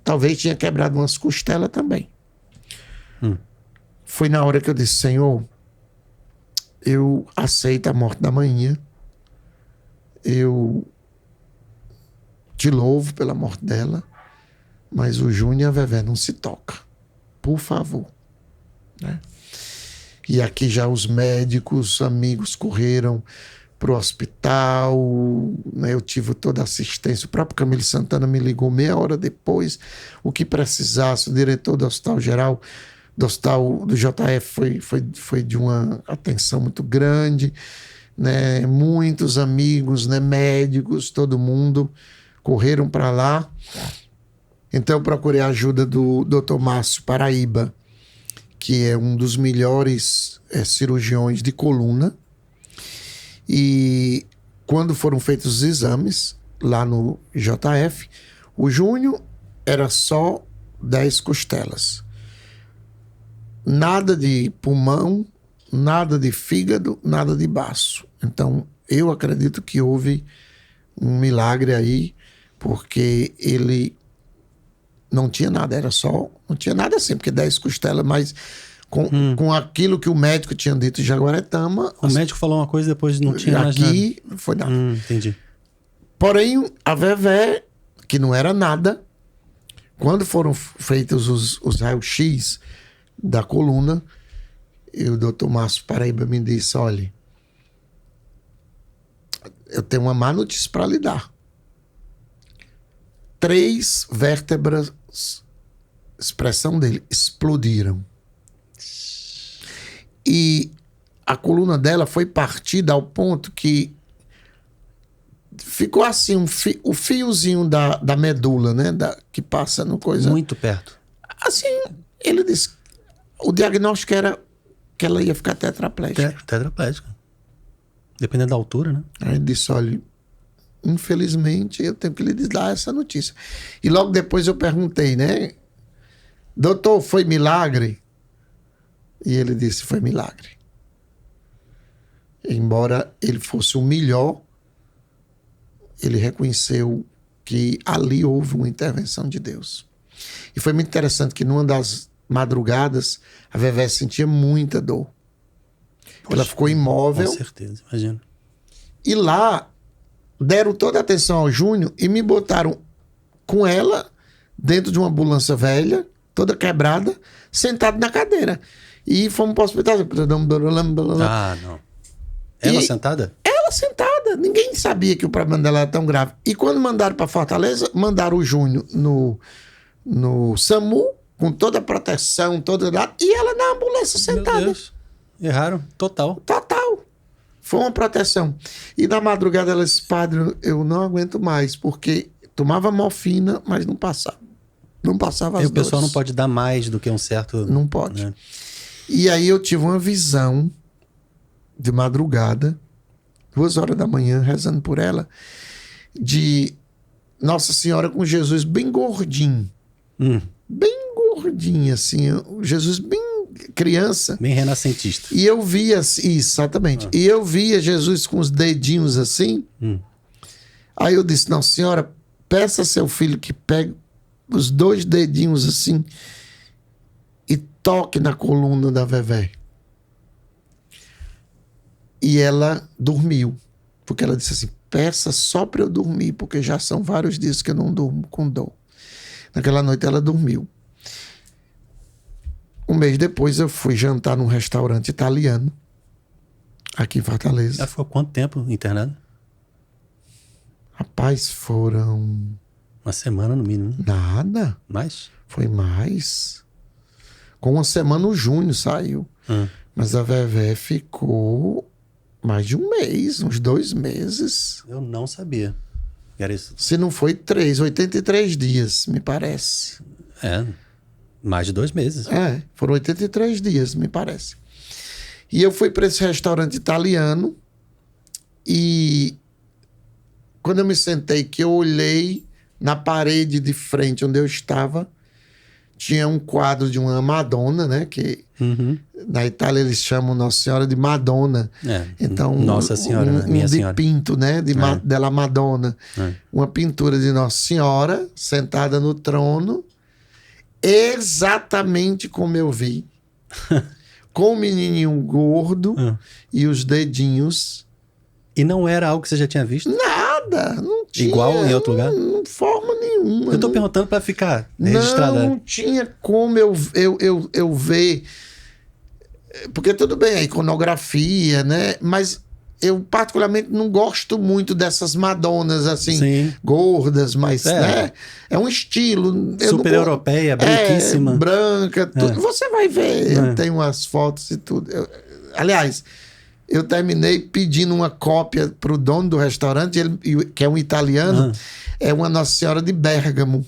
Speaker 2: Talvez tinha quebrado umas costelas também. Foi na hora que eu disse, Senhor, eu aceito a morte da manhã. Eu te louvo pela morte dela. Mas o Júnior e a Vevé não se toca. Por favor. Né? E aqui já os médicos, amigos correram para o hospital, né? Eu tive toda a assistência. O próprio Camilo Santana me ligou meia hora depois. O que precisasse, o diretor do Hospital Geral, do Hospital do JF foi de uma atenção muito grande. Né? Muitos amigos, né? Médicos, todo mundo correram para lá. Então eu procurei a ajuda do Dr. Márcio Paraíba, que é um dos melhores cirurgiões de coluna. E quando foram feitos os exames lá no JF, o Júnior era só 10 costelas. Nada de pulmão, nada de fígado, nada de baço. Então, eu acredito que houve um milagre aí, porque ele não tinha nada, era só... Não tinha nada assim, porque 10 costelas, mas com aquilo que o médico tinha dito em Jaguaretama.
Speaker 1: O médico falou uma coisa e depois não tinha mais nada.
Speaker 2: Aqui não foi nada.
Speaker 1: Entendi.
Speaker 2: Porém, a Vevé, que não era nada, quando foram feitos os raios-x da coluna, e o doutor Márcio Paraíba me disse, olha, eu tenho uma má notícia para lhe dar. 3 vértebras, expressão dele, explodiram. E a coluna dela foi partida ao ponto que ficou assim, o fiozinho da medula, né? Que passa no coisa.
Speaker 1: Muito perto.
Speaker 2: Assim, ele disse, o diagnóstico era que ela ia ficar tetraplégica.
Speaker 1: Tetraplégica. Dependendo da altura, né?
Speaker 2: Aí ele disse, olha, infelizmente eu tenho que lhe dar essa notícia. E logo depois eu perguntei, né? Doutor, foi milagre? E ele disse, foi milagre. Embora ele fosse o melhor, ele reconheceu que ali houve uma intervenção de Deus. E foi muito interessante que numa das madrugadas, a Vevé sentia muita dor. Poxa, ela ficou imóvel.
Speaker 1: Com certeza, imagino.
Speaker 2: E lá, deram toda a atenção ao Júnior e me botaram com ela dentro de uma ambulância velha, toda quebrada, sentado na cadeira. E fomos para o hospital.
Speaker 1: Ah, não. Ela sentada?
Speaker 2: Ela sentada. Ninguém sabia que o problema dela era tão grave. E quando mandaram para Fortaleza, mandaram o Júnior no SAMU, com toda a proteção, e ela na ambulância sentada.
Speaker 1: Meu Deus. Erraram. Total.
Speaker 2: Foi uma proteção. E na madrugada ela disse, padre, eu não aguento mais, porque tomava morfina, mas não passava. Não passava as
Speaker 1: dores. E o pessoal
Speaker 2: dores.
Speaker 1: não pode dar mais do que um certo...
Speaker 2: Não pode.
Speaker 1: Né?
Speaker 2: E aí eu tive uma visão de madrugada, 2 horas da manhã, rezando por ela, de Nossa Senhora com Jesus bem gordinho. Bem gordinho, assim. Jesus bem criança.
Speaker 1: Bem renascentista.
Speaker 2: E eu via, exatamente. E eu via Jesus com os dedinhos assim. Aí eu disse, Nossa Senhora, peça a seu filho que pegue os 2 dedinhos assim e toque na coluna da Vevé. E ela dormiu. Porque ela disse assim, peça só para eu dormir, porque já são vários dias que eu não durmo com dor. Naquela noite ela dormiu. Um mês depois eu fui jantar num restaurante italiano, aqui em Fortaleza.
Speaker 1: Ela ficou quanto tempo internada?
Speaker 2: Rapaz, foram...
Speaker 1: Uma semana no mínimo.
Speaker 2: Nada.
Speaker 1: Mais?
Speaker 2: Foi mais. Com uma semana o Júnior saiu. Mas a Vevé ficou mais de um mês, uns 2 meses.
Speaker 1: Eu não sabia. Era isso.
Speaker 2: Se não foi 83 dias, me parece.
Speaker 1: Mais de 2 meses.
Speaker 2: Foram 83 dias, me parece. E eu fui para esse restaurante italiano e quando eu me sentei, que eu olhei na parede de frente onde eu estava, tinha um quadro de uma Madonna, né? Que na Itália eles chamam Nossa Senhora de Madonna. Então,
Speaker 1: Nossa Senhora, minha senhora.
Speaker 2: De pinto, né? Della Madonna. Uma pintura de Nossa Senhora sentada no trono, exatamente como eu vi. Com o menininho gordo e os dedinhos.
Speaker 1: E não era algo que você já tinha visto?
Speaker 2: Nada, não tinha.
Speaker 1: Igual em outro lugar?
Speaker 2: Não, forma nenhuma.
Speaker 1: Eu tô perguntando para ficar registrado.
Speaker 2: Não tinha como eu ver. Porque tudo bem, a iconografia, né? Mas eu particularmente não gosto muito dessas Madonas assim, gordas, mas né? É um estilo.
Speaker 1: Super europeia, branquíssima.
Speaker 2: Branca, tudo. Você vai ver, eu tenho umas fotos e tudo. Aliás, eu terminei pedindo uma cópia para o dono do restaurante, que é um italiano, é uma Nossa Senhora de Bérgamo,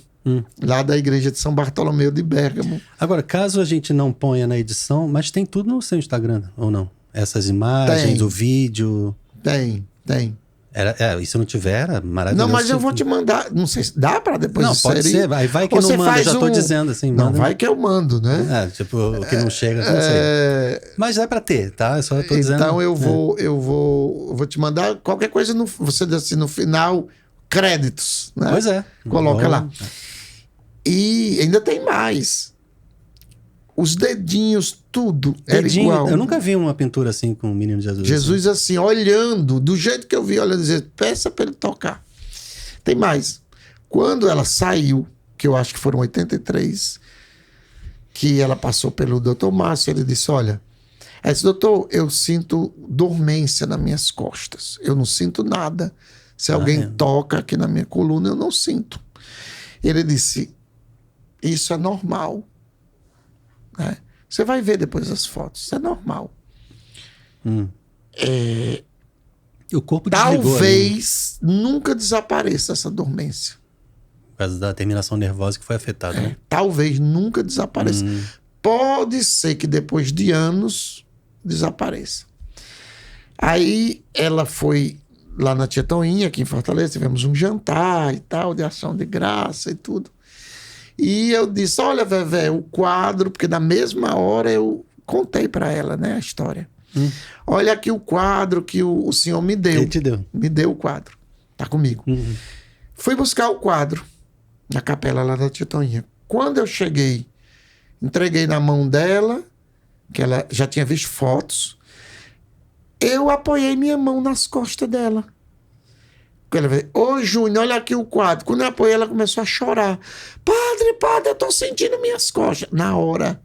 Speaker 2: lá da igreja de São Bartolomeu de Bérgamo.
Speaker 1: Agora, caso a gente não ponha na edição, mas tem tudo no seu Instagram, ou não? Essas imagens, o vídeo...
Speaker 2: Tem.
Speaker 1: E se não tiver, era maravilhoso.
Speaker 2: Não, mas eu vou te mandar. Não sei se dá para depois
Speaker 1: inserir. Não, pode ser. Vai que não manda, eu já tô dizendo assim.
Speaker 2: Não, vai que eu mando, né?
Speaker 1: Tipo, o que não chega, não sei. Mas é para ter, tá? Eu só tô dizendo.
Speaker 2: Então eu vou te mandar qualquer coisa, você diz assim, no final, créditos, né?
Speaker 1: Pois é.
Speaker 2: Coloca lá. E ainda tem mais. Os dedinhos, tudo era
Speaker 1: Dedinho,
Speaker 2: igual.
Speaker 1: eu nunca vi uma pintura assim com o menino Jesus.
Speaker 2: Jesus assim, olhando, do jeito que eu vi, olhando, dizer, peça para ele tocar. Tem mais. Quando ela saiu, que eu acho que foram 83, que ela passou pelo doutor Márcio, ele disse, olha, ela disse, doutor, eu sinto dormência nas minhas costas. Eu não sinto nada. Se alguém toca aqui na minha coluna, eu não sinto. Ele disse, isso é normal. Né? Você vai ver depois as fotos. Isso é normal.
Speaker 1: O corpo desligou,
Speaker 2: talvez nunca desapareça essa dormência.
Speaker 1: por causa da terminação nervosa que foi afetada. Né?
Speaker 2: Talvez nunca desapareça. Pode ser que depois de anos desapareça. Aí ela foi lá na Tia Toinha, aqui em Fortaleza, tivemos um jantar e tal, de ação de graça e tudo. E eu disse, olha, Vevé, o quadro, porque na mesma hora eu contei para ela, né, a história. Olha aqui o quadro que o senhor me deu.
Speaker 1: Ele te deu.
Speaker 2: Me deu o quadro. Tá comigo. Fui buscar o quadro na capela lá da Tia Toinha. Quando eu cheguei, entreguei na mão dela, que ela já tinha visto fotos, eu apoiei minha mão nas costas dela. Ela veio, ô Júnior, olha aqui o quadro. Quando eu apoiei, ela começou a chorar. Padre, eu tô sentindo minhas costas. Na hora,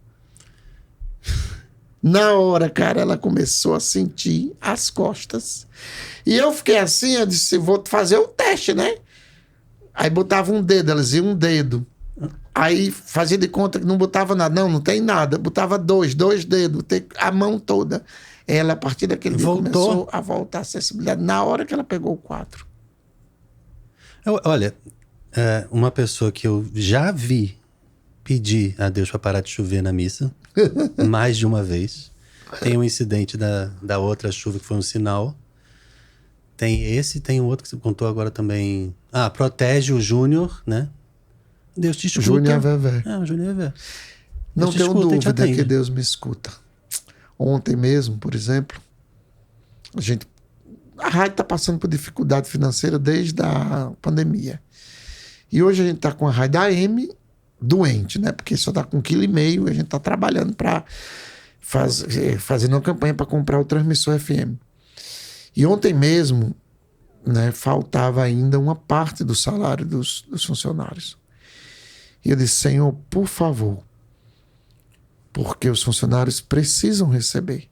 Speaker 2: cara, ela começou a sentir as costas. E eu fiquei assim, eu disse, vou fazer o teste, né? Aí botava um dedo, ela dizia um dedo. Aí fazia de conta que não botava nada. Não tem nada. Botava dois dedos, a mão toda. Ela, a partir daquele dia, começou a voltar a acessibilidade na hora que ela pegou o quadro.
Speaker 1: Olha, uma pessoa que eu já vi pedir a Deus para parar de chover na missa, mais de uma vez. Tem um incidente da outra chuva que foi um sinal. Tem esse, tem um outro que você contou agora também. Protege o Júnior, né? Deus te escuta.
Speaker 2: Júnior Vevé.
Speaker 1: O Júnior Vevé.
Speaker 2: Não tenho dúvida que Deus me escuta. Ontem mesmo, por exemplo, a rádio está passando por dificuldade financeira desde a pandemia. E hoje a gente está com a rádio AM doente, né? Porque só está com 1,5 kg e a gente está trabalhando para fazendo uma campanha para comprar o transmissor FM. E ontem mesmo, né, faltava ainda uma parte do salário dos funcionários. E eu disse, Senhor, por favor, porque os funcionários precisam receber.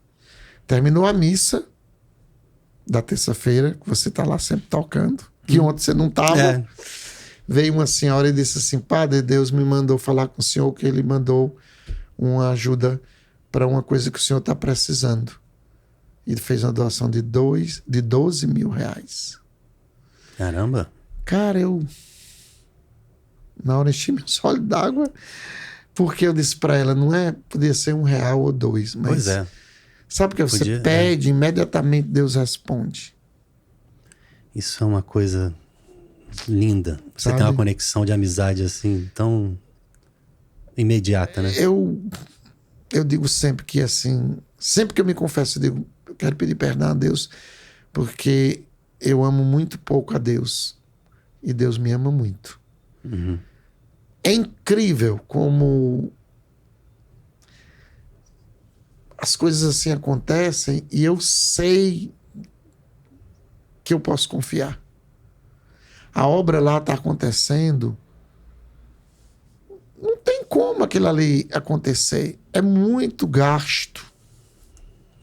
Speaker 2: Terminou a missa da terça-feira, que você está lá sempre tocando, que ontem você não estava. Veio uma senhora e disse assim, Padre, Deus me mandou falar com o senhor que ele mandou uma ajuda para uma coisa que o senhor está precisando. E fez uma doação de 12 mil reais.
Speaker 1: Caramba!
Speaker 2: Cara, eu na hora enchi meus olhos d'água, porque eu disse para ela, podia ser R$1 ou 2, mas
Speaker 1: pois é.
Speaker 2: Sabe o que você pede, imediatamente Deus responde.
Speaker 1: Isso é uma coisa linda. Você
Speaker 2: Sabe?
Speaker 1: tem uma conexão de amizade assim, tão imediata, né?
Speaker 2: Eu digo sempre que assim, sempre que eu me confesso, eu digo, eu quero pedir perdão a Deus, porque eu amo muito pouco a Deus e Deus me ama muito. É incrível como as coisas assim acontecem e eu sei que eu posso confiar. A obra lá está acontecendo, não tem como aquilo ali acontecer. É muito gasto.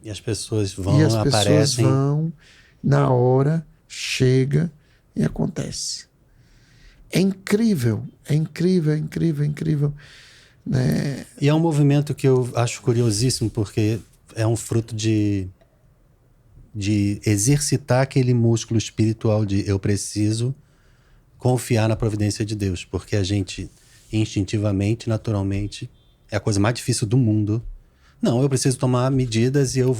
Speaker 1: E as pessoas vão,
Speaker 2: e as
Speaker 1: aparecem.
Speaker 2: Pessoas vão, na hora, chega e acontece. É incrível, é incrível, é incrível, é incrível. Né?
Speaker 1: E é um movimento que eu acho curiosíssimo, porque é um fruto de exercitar aquele músculo espiritual de eu preciso confiar na providência de Deus, porque a gente instintivamente, naturalmente, é a coisa mais difícil do mundo. Não, eu preciso tomar medidas e eu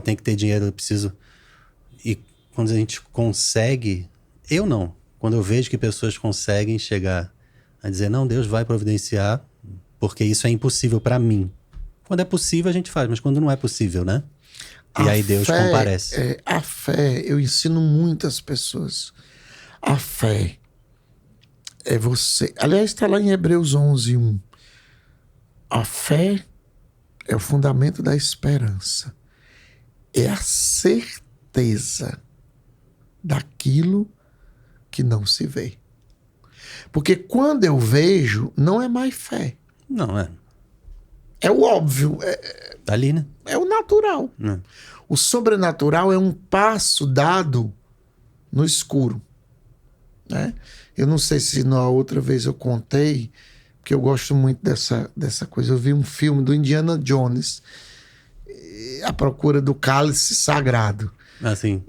Speaker 1: tenho que ter dinheiro, eu preciso. E quando a gente consegue, quando eu vejo que pessoas conseguem chegar a dizer, não, Deus vai providenciar, porque isso é impossível para mim. Quando é possível a gente faz, mas quando não é possível, né? E aí Deus comparece.
Speaker 2: A fé, eu ensino muitas pessoas. A fé é você. Aliás, está lá em Hebreus 11:1. A fé é o fundamento da esperança. É a certeza daquilo que não se vê. Porque quando eu vejo, não é mais fé.
Speaker 1: Não, é.
Speaker 2: É o óbvio,
Speaker 1: Tá ali, né?
Speaker 2: é o natural. O sobrenatural é um passo dado no escuro, né? Eu não sei se na outra vez eu contei, porque eu gosto muito dessa coisa. Eu vi um filme do Indiana Jones, A Procura do Cálice Sagrado.
Speaker 1: Assim.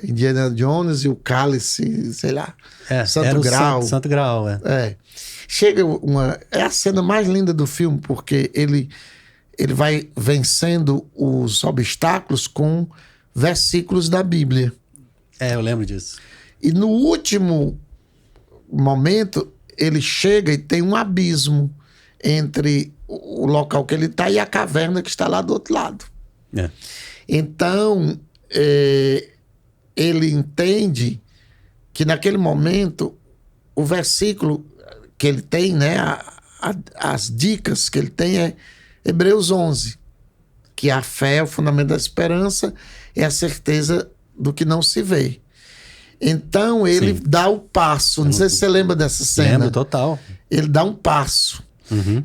Speaker 2: Indiana Jones e o Cálice, sei lá,
Speaker 1: Santo era
Speaker 2: Graal.
Speaker 1: Santo Graal,
Speaker 2: Chega é a cena mais linda do filme, porque ele vai vencendo os obstáculos com versículos da Bíblia.
Speaker 1: Eu lembro disso.
Speaker 2: E no último momento, ele chega e tem um abismo entre o local que ele está e a caverna que está lá do outro lado. Então, ele entende que naquele momento o versículo que ele tem, né, as dicas que ele tem é Hebreus 11, que a fé é o fundamento da esperança, é a certeza do que não se vê. Então ele dá o passo. Não sei se você lembra dessa cena.
Speaker 1: Lembro, total.
Speaker 2: Ele dá um passo.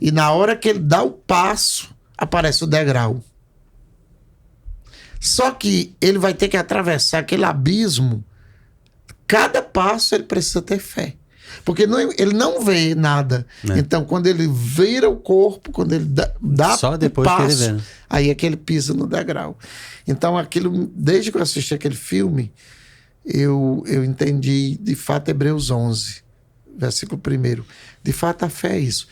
Speaker 2: E na hora que ele dá o passo, aparece o degrau. Só que ele vai ter que atravessar aquele abismo. Cada passo ele precisa ter fé. Porque ele não vê nada. Então, quando ele vira o corpo, quando ele dá
Speaker 1: só depois
Speaker 2: o passo,
Speaker 1: que ele vê.
Speaker 2: aí é que ele pisa no degrau. Então, aquilo, desde que eu assisti aquele filme, eu entendi, de fato, Hebreus 11, versículo 1. De fato, a fé é isso.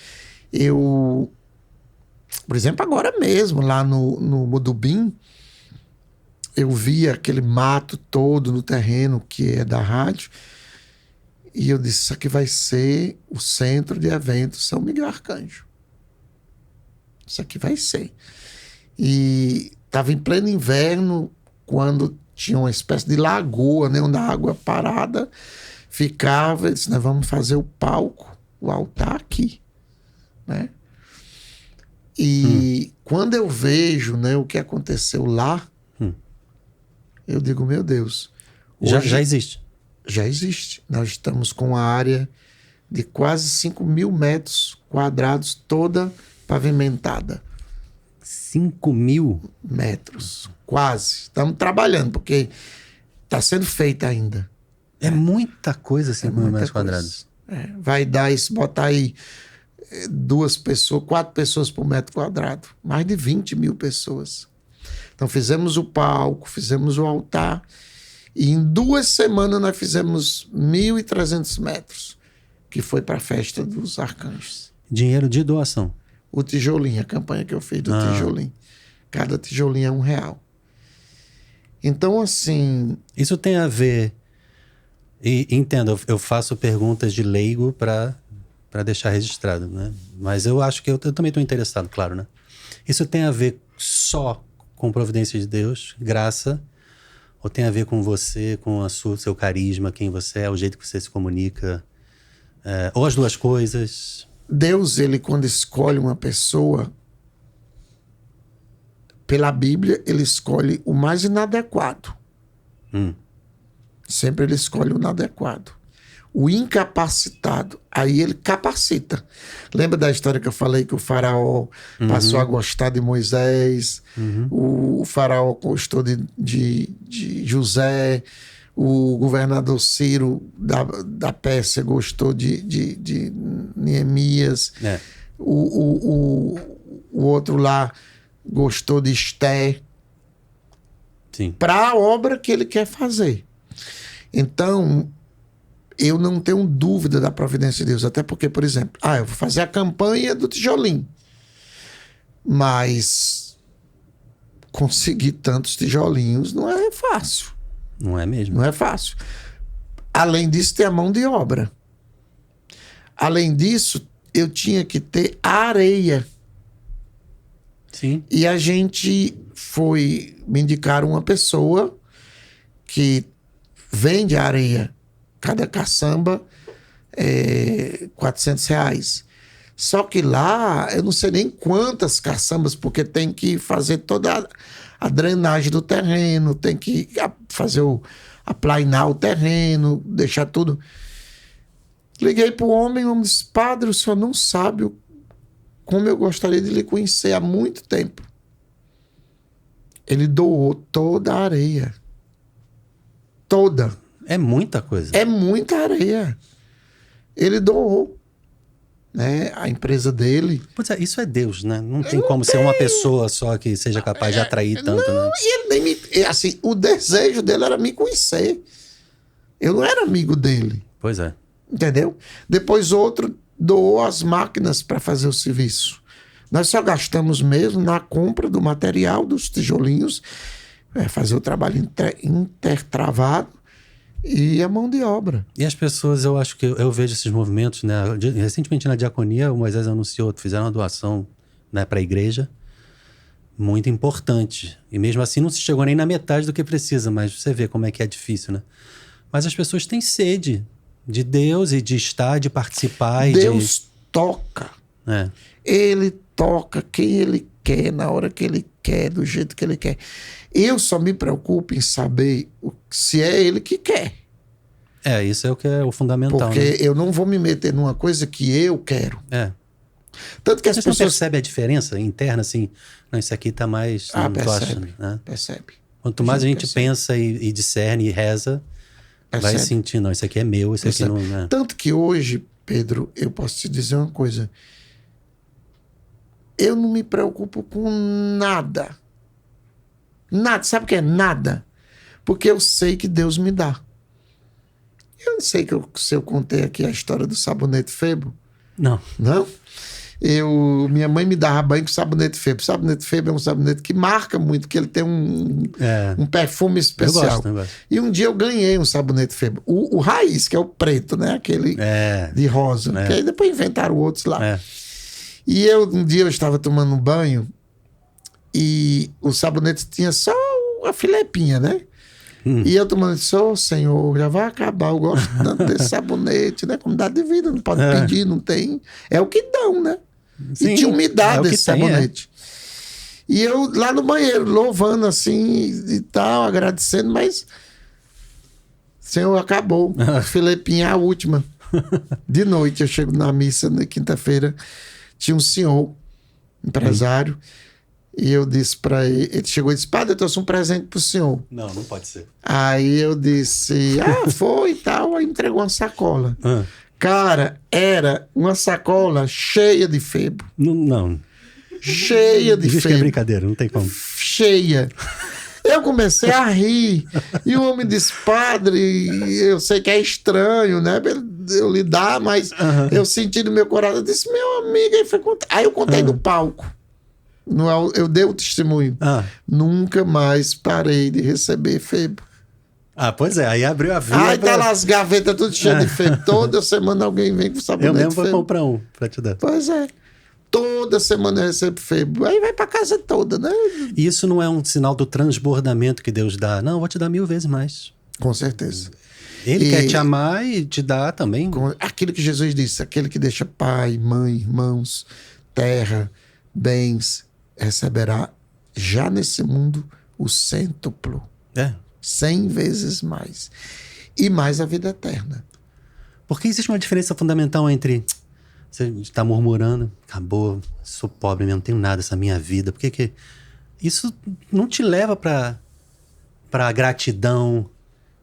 Speaker 2: Por exemplo, agora mesmo, lá no Mudubim, eu vi aquele mato todo no terreno que é da rádio, e eu disse, isso aqui vai ser o centro de eventos São Miguel Arcanjo. Isso aqui vai ser. E estava em pleno inverno, quando tinha uma espécie de lagoa, né, onde a água parada ficava. Eu disse, nós vamos fazer o palco, o altar aqui, né? E quando eu vejo, né, o que aconteceu lá, eu digo, meu Deus.
Speaker 1: Já existe.
Speaker 2: Já existe. Nós estamos com uma área de quase 5.000 metros quadrados, toda pavimentada.
Speaker 1: 5.000
Speaker 2: metros, quase. Estamos trabalhando, porque está sendo feita ainda.
Speaker 1: É muita coisa, 5.000 metros quadrados.
Speaker 2: Vai dar isso, botar aí 2 pessoas, 4 pessoas por metro quadrado. Mais de 20.000 pessoas. Então fizemos o palco, fizemos o altar, e em 2 semanas nós fizemos 1.300 metros, que foi para a festa dos arcanjos.
Speaker 1: Dinheiro de doação.
Speaker 2: O tijolinho, a campanha que eu fiz do tijolinho. Cada tijolinho é R$1. Então, assim...
Speaker 1: Isso tem a ver... E entendo, eu faço perguntas de leigo para deixar registrado, né? Mas eu acho que eu também estou interessado, claro, né? Isso tem a ver só com providência de Deus, graça, ou tem a ver com você, com o seu carisma, quem você é, o jeito que você se comunica, ou as duas coisas?
Speaker 2: Deus, ele quando escolhe uma pessoa, pela Bíblia, ele escolhe o mais inadequado. Sempre ele escolhe o inadequado. O incapacitado, aí ele capacita. Lembra da história que eu falei que o faraó passou a gostar de Moisés, o faraó gostou de José, o governador Ciro da Pérsia gostou de Neemias, o outro lá gostou de Esté, para a obra que ele quer fazer. Então, eu não tenho dúvida da providência de Deus, até porque, por exemplo, eu vou fazer a campanha do tijolinho, mas conseguir tantos tijolinhos não é fácil.
Speaker 1: Não é mesmo?
Speaker 2: Não é fácil. Além disso, tem a mão de obra. Além disso, eu tinha que ter areia.
Speaker 1: Sim.
Speaker 2: E a gente me indicaram uma pessoa que vende areia. Cada caçamba é R$400. Só que lá, eu não sei nem quantas caçambas, porque tem que fazer toda a drenagem do terreno, tem que fazer aplainar o terreno, deixar tudo. Liguei para o homem disse, padre, o senhor não sabe como eu gostaria de lhe conhecer há muito tempo. Ele doou toda a areia. Toda.
Speaker 1: É muita coisa.
Speaker 2: É muita areia. Ele doou. Né? A empresa dele.
Speaker 1: Pois é, isso é Deus, né? Não tem como ser uma pessoa só que seja capaz de atrair tanto,
Speaker 2: não,
Speaker 1: né?
Speaker 2: E ele nem me. Assim, o desejo dele era me conhecer. Eu não era amigo dele.
Speaker 1: Pois é.
Speaker 2: Entendeu? Depois outro doou as máquinas para fazer o serviço. Nós só gastamos mesmo na compra do material, dos tijolinhos, fazer o trabalho intertravado e a mão de obra.
Speaker 1: E as pessoas, eu acho que eu vejo esses movimentos, né? Recentemente na diaconia, o Moisés anunciou, fizeram uma doação, né, para a igreja, muito importante. E mesmo assim não se chegou nem na metade do que precisa, mas você vê como é que é difícil, né? Mas as pessoas têm sede de Deus e de estar, de participar.
Speaker 2: Deus toca.
Speaker 1: É.
Speaker 2: Ele toca quem ele quer, na hora que ele quer, do jeito que ele quer. Eu só me preocupo em saber se é ele que quer.
Speaker 1: Isso é o que é o fundamental.
Speaker 2: Porque
Speaker 1: né?
Speaker 2: eu não vou me meter numa coisa que eu quero. Tanto que as
Speaker 1: Você
Speaker 2: pessoas...
Speaker 1: não percebe a diferença interna, assim? Não, isso aqui tá mais...
Speaker 2: percebe,
Speaker 1: né?
Speaker 2: percebe.
Speaker 1: Quanto mais a gente pensa e discerne e reza, vai sentindo, não, isso aqui é meu, isso aqui não é.
Speaker 2: Tanto que hoje, Pedro, eu posso te dizer uma coisa. Eu não me preocupo com nada. Nada. Sabe o que é nada? Porque eu sei que Deus me dá. Eu não sei se eu contei aqui a história do sabonete Febo.
Speaker 1: Não.
Speaker 2: Não? Minha mãe me dava banho com sabonete Febo. Sabonete Febo é um sabonete que marca muito, que ele tem um perfume especial.
Speaker 1: Eu gosto.
Speaker 2: E um dia eu ganhei um sabonete Febo. O raiz, que é o preto, né? Aquele de rosa. Que aí depois inventaram outros lá. E um dia eu estava tomando um banho e o sabonete tinha só a filepinha, né? E eu tomando, Senhor, já vai acabar, eu gosto tanto desse sabonete, né? Como dá de vida, não pode pedir, não tem. É o que dão, né?
Speaker 1: Sim,
Speaker 2: e tinha umidade esse sabonete. E eu lá no banheiro, louvando assim e tal, agradecendo, mas Senhor, acabou. Filepinha, a última. De noite, eu chego na missa na quinta-feira, tinha um senhor, empresário, e eu disse para ele chegou e disse, padre, eu trouxe um presente pro senhor.
Speaker 1: Não pode ser.
Speaker 2: Aí eu disse, foi e tal, aí entregou uma sacola. Cara, era uma sacola cheia de Febo.
Speaker 1: Não.
Speaker 2: Cheia de
Speaker 1: Diz
Speaker 2: Febo.
Speaker 1: que é brincadeira, não tem como.
Speaker 2: Cheia. Eu comecei a rir. E o homem disse, padre, eu sei que é estranho, né? Eu lhe dar, mas eu senti no meu coração. Eu disse, meu amigo, aí eu contei no palco. Eu dei o testemunho. Nunca mais parei de receber Febo.
Speaker 1: Pois é, aí abriu a vida.
Speaker 2: Aí tá lá as gavetas tudo cheias de Febo. Toda semana alguém vem com sabonete.
Speaker 1: Eu mesmo vou comprar um pra te dar.
Speaker 2: Pois é. Toda semana eu recebo Febo. Aí vai pra casa toda, né?
Speaker 1: E isso não é um sinal do transbordamento que Deus dá. Não, eu vou te dar 1000 vezes mais.
Speaker 2: Com certeza.
Speaker 1: Ele quer te amar e te dar também.
Speaker 2: Aquilo que Jesus disse, aquele que deixa pai, mãe, irmãos, terra, bens, receberá já nesse mundo o cêntuplo. 100 vezes mais. E mais a vida eterna.
Speaker 1: Porque existe uma diferença fundamental entre você está murmurando, acabou, sou pobre, não tenho nada essa minha vida. Por que isso não te leva para a gratidão,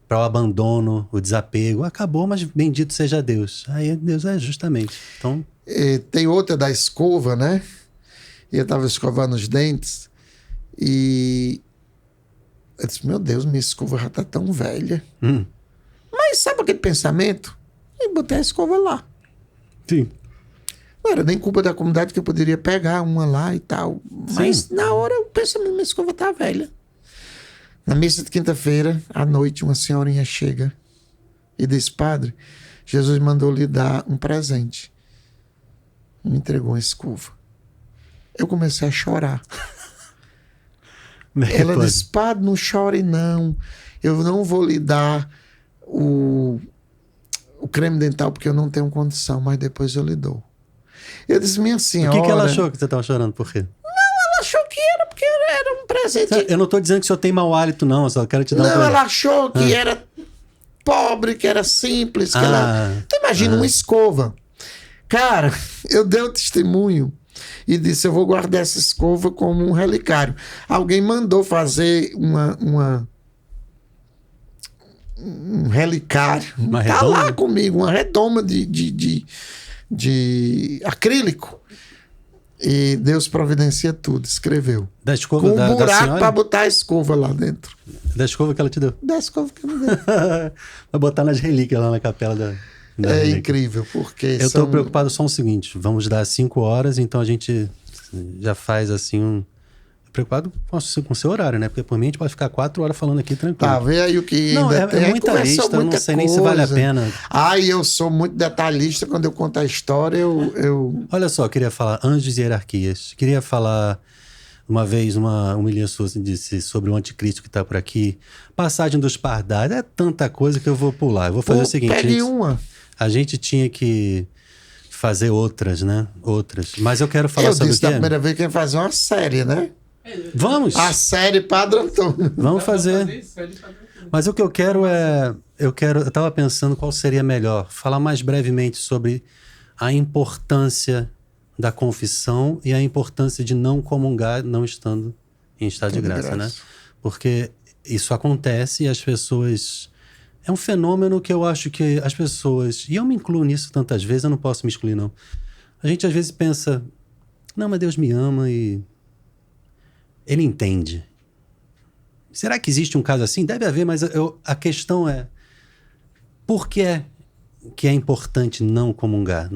Speaker 1: para o abandono, o desapego? Acabou, mas bendito seja Deus. Aí Deus é justamente. Então...
Speaker 2: tem outra da escova, né? E eu estava escovando os dentes e eu disse, meu Deus, minha escova já está tão velha. Mas sabe aquele pensamento? E botei a escova lá.
Speaker 1: Sim.
Speaker 2: Não era nem culpa da comunidade que eu poderia pegar uma lá e tal. Mas na hora eu penso, minha escova tá velha. Na missa de quinta-feira, à noite, uma senhorinha chega e diz, padre, Jesus mandou lhe dar um presente. Me entregou uma escova. Eu comecei a chorar. Ela disse, padre, não chore não. Eu não vou lhe dar o creme dental porque eu não tenho condição, mas depois eu lhe dou. Eu disse, minha senhora...
Speaker 1: O que ela achou que você estava chorando? Por quê?
Speaker 2: Ela achou que era porque era um presente.
Speaker 1: Eu não estou dizendo que o senhor tem mau hálito, não. Eu só quero te dar
Speaker 2: Não, ela achou que era pobre, que era simples. Que ela... Tu imagina uma escova. Cara, eu dei o testemunho e disse, eu vou guardar essa escova como um relicário. Alguém mandou fazer um relicário. Tá lá comigo, uma redoma de acrílico. E Deus providencia tudo, escreveu.
Speaker 1: Da escova
Speaker 2: com
Speaker 1: da
Speaker 2: buraco para botar a escova lá dentro.
Speaker 1: Da escova que ela te deu?
Speaker 2: Da escova que ela me deu.
Speaker 1: Vai botar nas relíquias lá na capela da relíquia.
Speaker 2: Incrível, porque
Speaker 1: eu estou preocupado só o seguinte, vamos dar 5 horas, então a gente já faz assim preocupado com o seu horário, né? Porque por mim a gente pode ficar 4 horas falando aqui tranquilo.
Speaker 2: Tá, vê aí o que
Speaker 1: não,
Speaker 2: ainda
Speaker 1: é muita lista, eu não sei nem se vale a pena.
Speaker 2: Eu sou muito detalhista, quando eu conto a história, eu...
Speaker 1: Olha só, eu queria falar anjos e hierarquias. Queria falar, uma vez, uma William Souza disse sobre o anticristo que está por aqui. Passagem dos pardais, é tanta coisa que eu vou pular. Eu vou fazer o seguinte...
Speaker 2: Pegue uma.
Speaker 1: A gente tinha que fazer outras, né? Outras. Mas eu quero falar sobre o quê? Eu disse
Speaker 2: da primeira vez que ia fazer uma série, né?
Speaker 1: Vamos!
Speaker 2: A série Padre Antônio.
Speaker 1: Vamos fazer. Mas o que eu quero é... Eu estava pensando qual seria melhor. Falar mais brevemente sobre a importância da confissão e a importância de não comungar não estando em estado de graça, né? Porque isso acontece e as pessoas... É um fenômeno que eu acho que as pessoas... E eu me incluo nisso tantas vezes, eu não posso me excluir, não. A gente às vezes pensa... Não, mas Deus me ama e... Ele entende. Será que existe um caso assim? Deve haver, mas a questão é... Por que é importante não comungar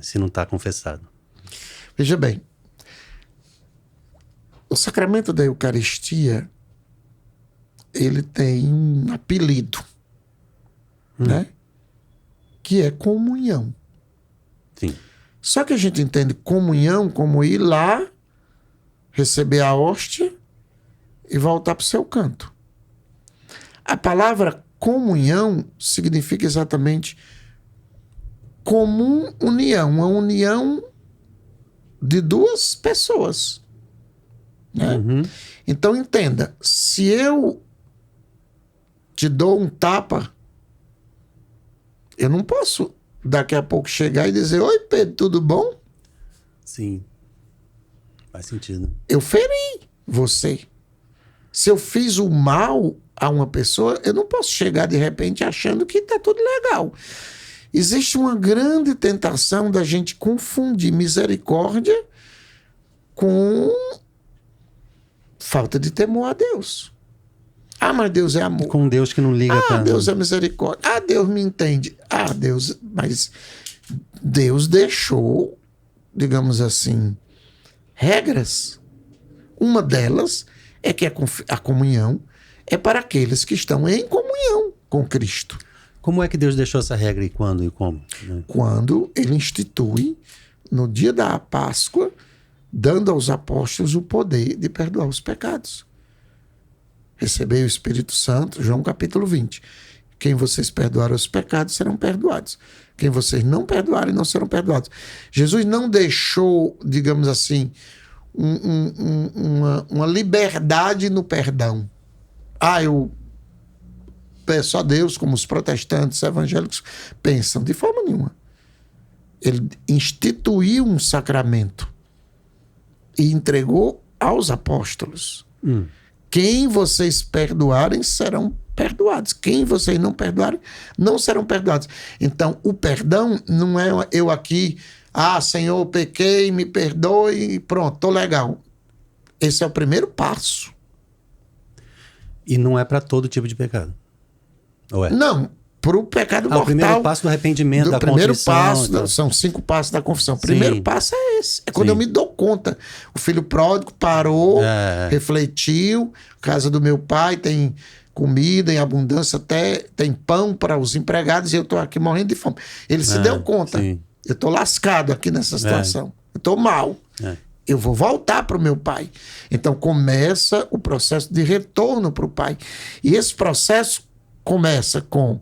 Speaker 1: se não está confessado?
Speaker 2: Veja bem. O sacramento da Eucaristia, ele tem um apelido, né? Que é comunhão.
Speaker 1: Sim.
Speaker 2: Só que a gente entende comunhão como ir lá, receber a hóstia e voltar para o seu canto. A palavra comunhão significa exatamente comum união, uma união de duas pessoas. Né? Então entenda, se eu te dou um tapa, eu não posso daqui a pouco chegar e dizer, oi Pedro, tudo bom?
Speaker 1: Sim. Faz sentido.
Speaker 2: Eu feri você. Se eu fiz o mal a uma pessoa, eu não posso chegar de repente achando que está tudo legal. Existe uma grande tentação da gente confundir misericórdia com falta de temor a Deus. Mas Deus é amor.
Speaker 1: Com Deus que não liga para...
Speaker 2: Deus é misericórdia. Deus me entende. Deus... Mas Deus deixou, digamos assim, regras. Uma delas é que a comunhão é para aqueles que estão em comunhão com Cristo.
Speaker 1: Como é que Deus deixou essa regra e quando e como?
Speaker 2: Quando ele institui, no dia da Páscoa, dando aos apóstolos o poder de perdoar os pecados. Recebei o Espírito Santo, João capítulo 20. Quem vocês perdoarem os pecados serão perdoados. Quem vocês não perdoarem não serão perdoados. Jesus não deixou, digamos assim, uma liberdade no perdão. Eu peço a Deus, como os protestantes evangélicos pensam, de forma nenhuma. Ele instituiu um sacramento e entregou aos apóstolos. Quem vocês perdoarem serão perdoados. Quem vocês não perdoarem não serão perdoados. Então, o perdão não é eu aqui, Senhor, pequei, me perdoe e pronto, tô legal. Esse é o primeiro passo.
Speaker 1: E não é para todo tipo de pecado? Ou é?
Speaker 2: Não, para o pecado mortal.
Speaker 1: O primeiro passo do arrependimento, da
Speaker 2: primeiro
Speaker 1: confissão.
Speaker 2: Passo, são 5 passos da confissão. O primeiro passo é esse. É quando eu me dou conta. O filho pródigo parou, refletiu. Casa do meu pai tem comida em abundância, até tem pão para os empregados e eu estou aqui morrendo de fome. Ele se deu conta. Sim. Eu estou lascado aqui nessa situação. Eu estou mal. Eu vou voltar para o meu pai. Então começa o processo de retorno para o pai. E esse processo começa com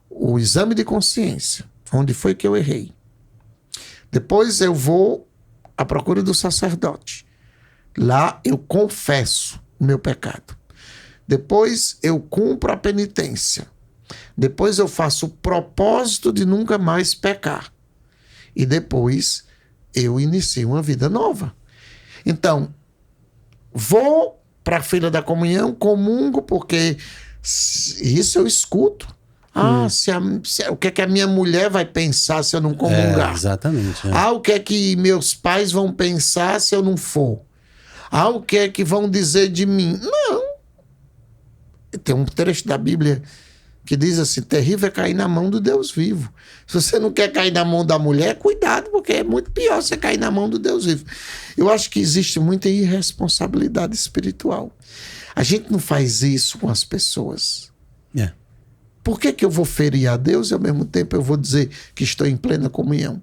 Speaker 2: o exame de consciência. Onde foi que eu errei? Depois eu vou à procura do sacerdote. Lá eu confesso o meu pecado. Depois eu cumpro a penitência. Depois eu faço o propósito de nunca mais pecar. E depois eu inicio uma vida nova. Então, vou para a fila da comunhão, comungo, porque isso eu escuto. O que é que a minha mulher vai pensar se eu não comungar?
Speaker 1: Exatamente.
Speaker 2: O que é que meus pais vão pensar se eu não for? O que é que vão dizer de mim? Não. Tem um trecho da Bíblia que diz assim: terrível é cair na mão do Deus vivo. Se você não quer cair na mão da mulher, cuidado, porque é muito pior você cair na mão do Deus vivo. Eu acho que existe muita irresponsabilidade espiritual. A gente não faz isso com as pessoas. Por que eu vou ferir a Deus e ao mesmo tempo eu vou dizer que estou em plena comunhão?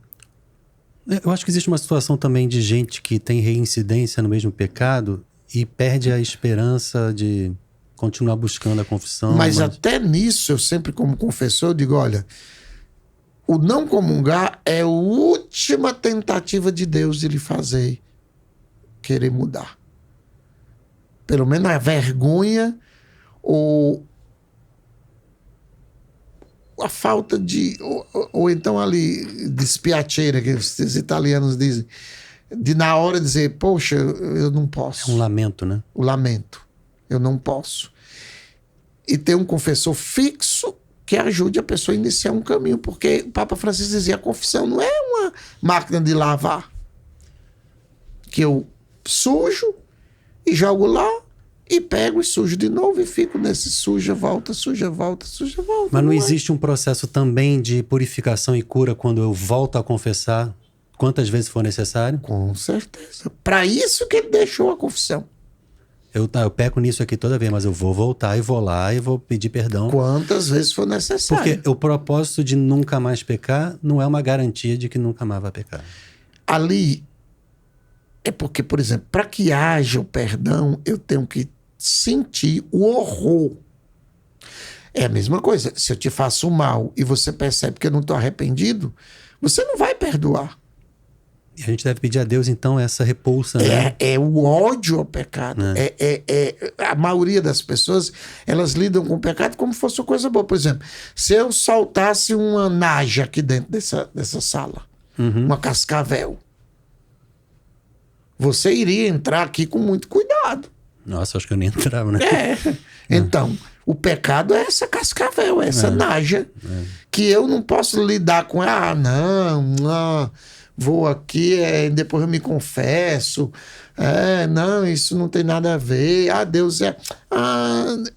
Speaker 1: Eu acho que existe uma situação também de gente que tem reincidência no mesmo pecado e perde a esperança de continuar buscando a confissão.
Speaker 2: Mas até nisso, eu sempre como confessor, eu digo, olha, o não comungar é a última tentativa de Deus de lhe fazer querer mudar. Pelo menos a vergonha ou a falta de... Ou então ali, dispiacere, que os italianos dizem, de na hora dizer, poxa, eu não posso.
Speaker 1: É um lamento, né?
Speaker 2: O lamento. Eu não posso. E ter um confessor fixo que ajude a pessoa a iniciar um caminho. Porque o Papa Francisco dizia, a confissão não é uma máquina de lavar. Que eu sujo e jogo lá e pego e sujo de novo e fico nesse suja, volta, suja, volta, suja, volta.
Speaker 1: Mas não existe um processo também de purificação e cura quando eu volto a confessar quantas vezes for necessário?
Speaker 2: Com certeza. Para isso que ele deixou a confissão.
Speaker 1: Eu peco nisso aqui toda vez, mas eu vou voltar e vou lá e vou pedir perdão.
Speaker 2: Quantas vezes for necessário.
Speaker 1: Porque o propósito de nunca mais pecar não é uma garantia de que nunca mais vai pecar.
Speaker 2: Ali é porque, por exemplo, para que haja o perdão, eu tenho que sentir o horror. É a mesma coisa. Se eu te faço mal e você percebe que eu não estou arrependido, você não vai perdoar.
Speaker 1: E a gente deve pedir a Deus, então, essa repulsa, né?
Speaker 2: É o ódio ao pecado. A maioria das pessoas, elas lidam com o pecado como se fosse uma coisa boa. Por exemplo, se eu soltasse uma naja aqui dentro dessa sala, uma cascavel, você iria entrar aqui com muito cuidado.
Speaker 1: Nossa, acho que eu nem entrava, né?
Speaker 2: Então, o pecado é essa cascavel, essa naja, que eu não posso lidar com ela. Vou aqui, depois eu me confesso. Não, isso não tem nada a ver. Deus é...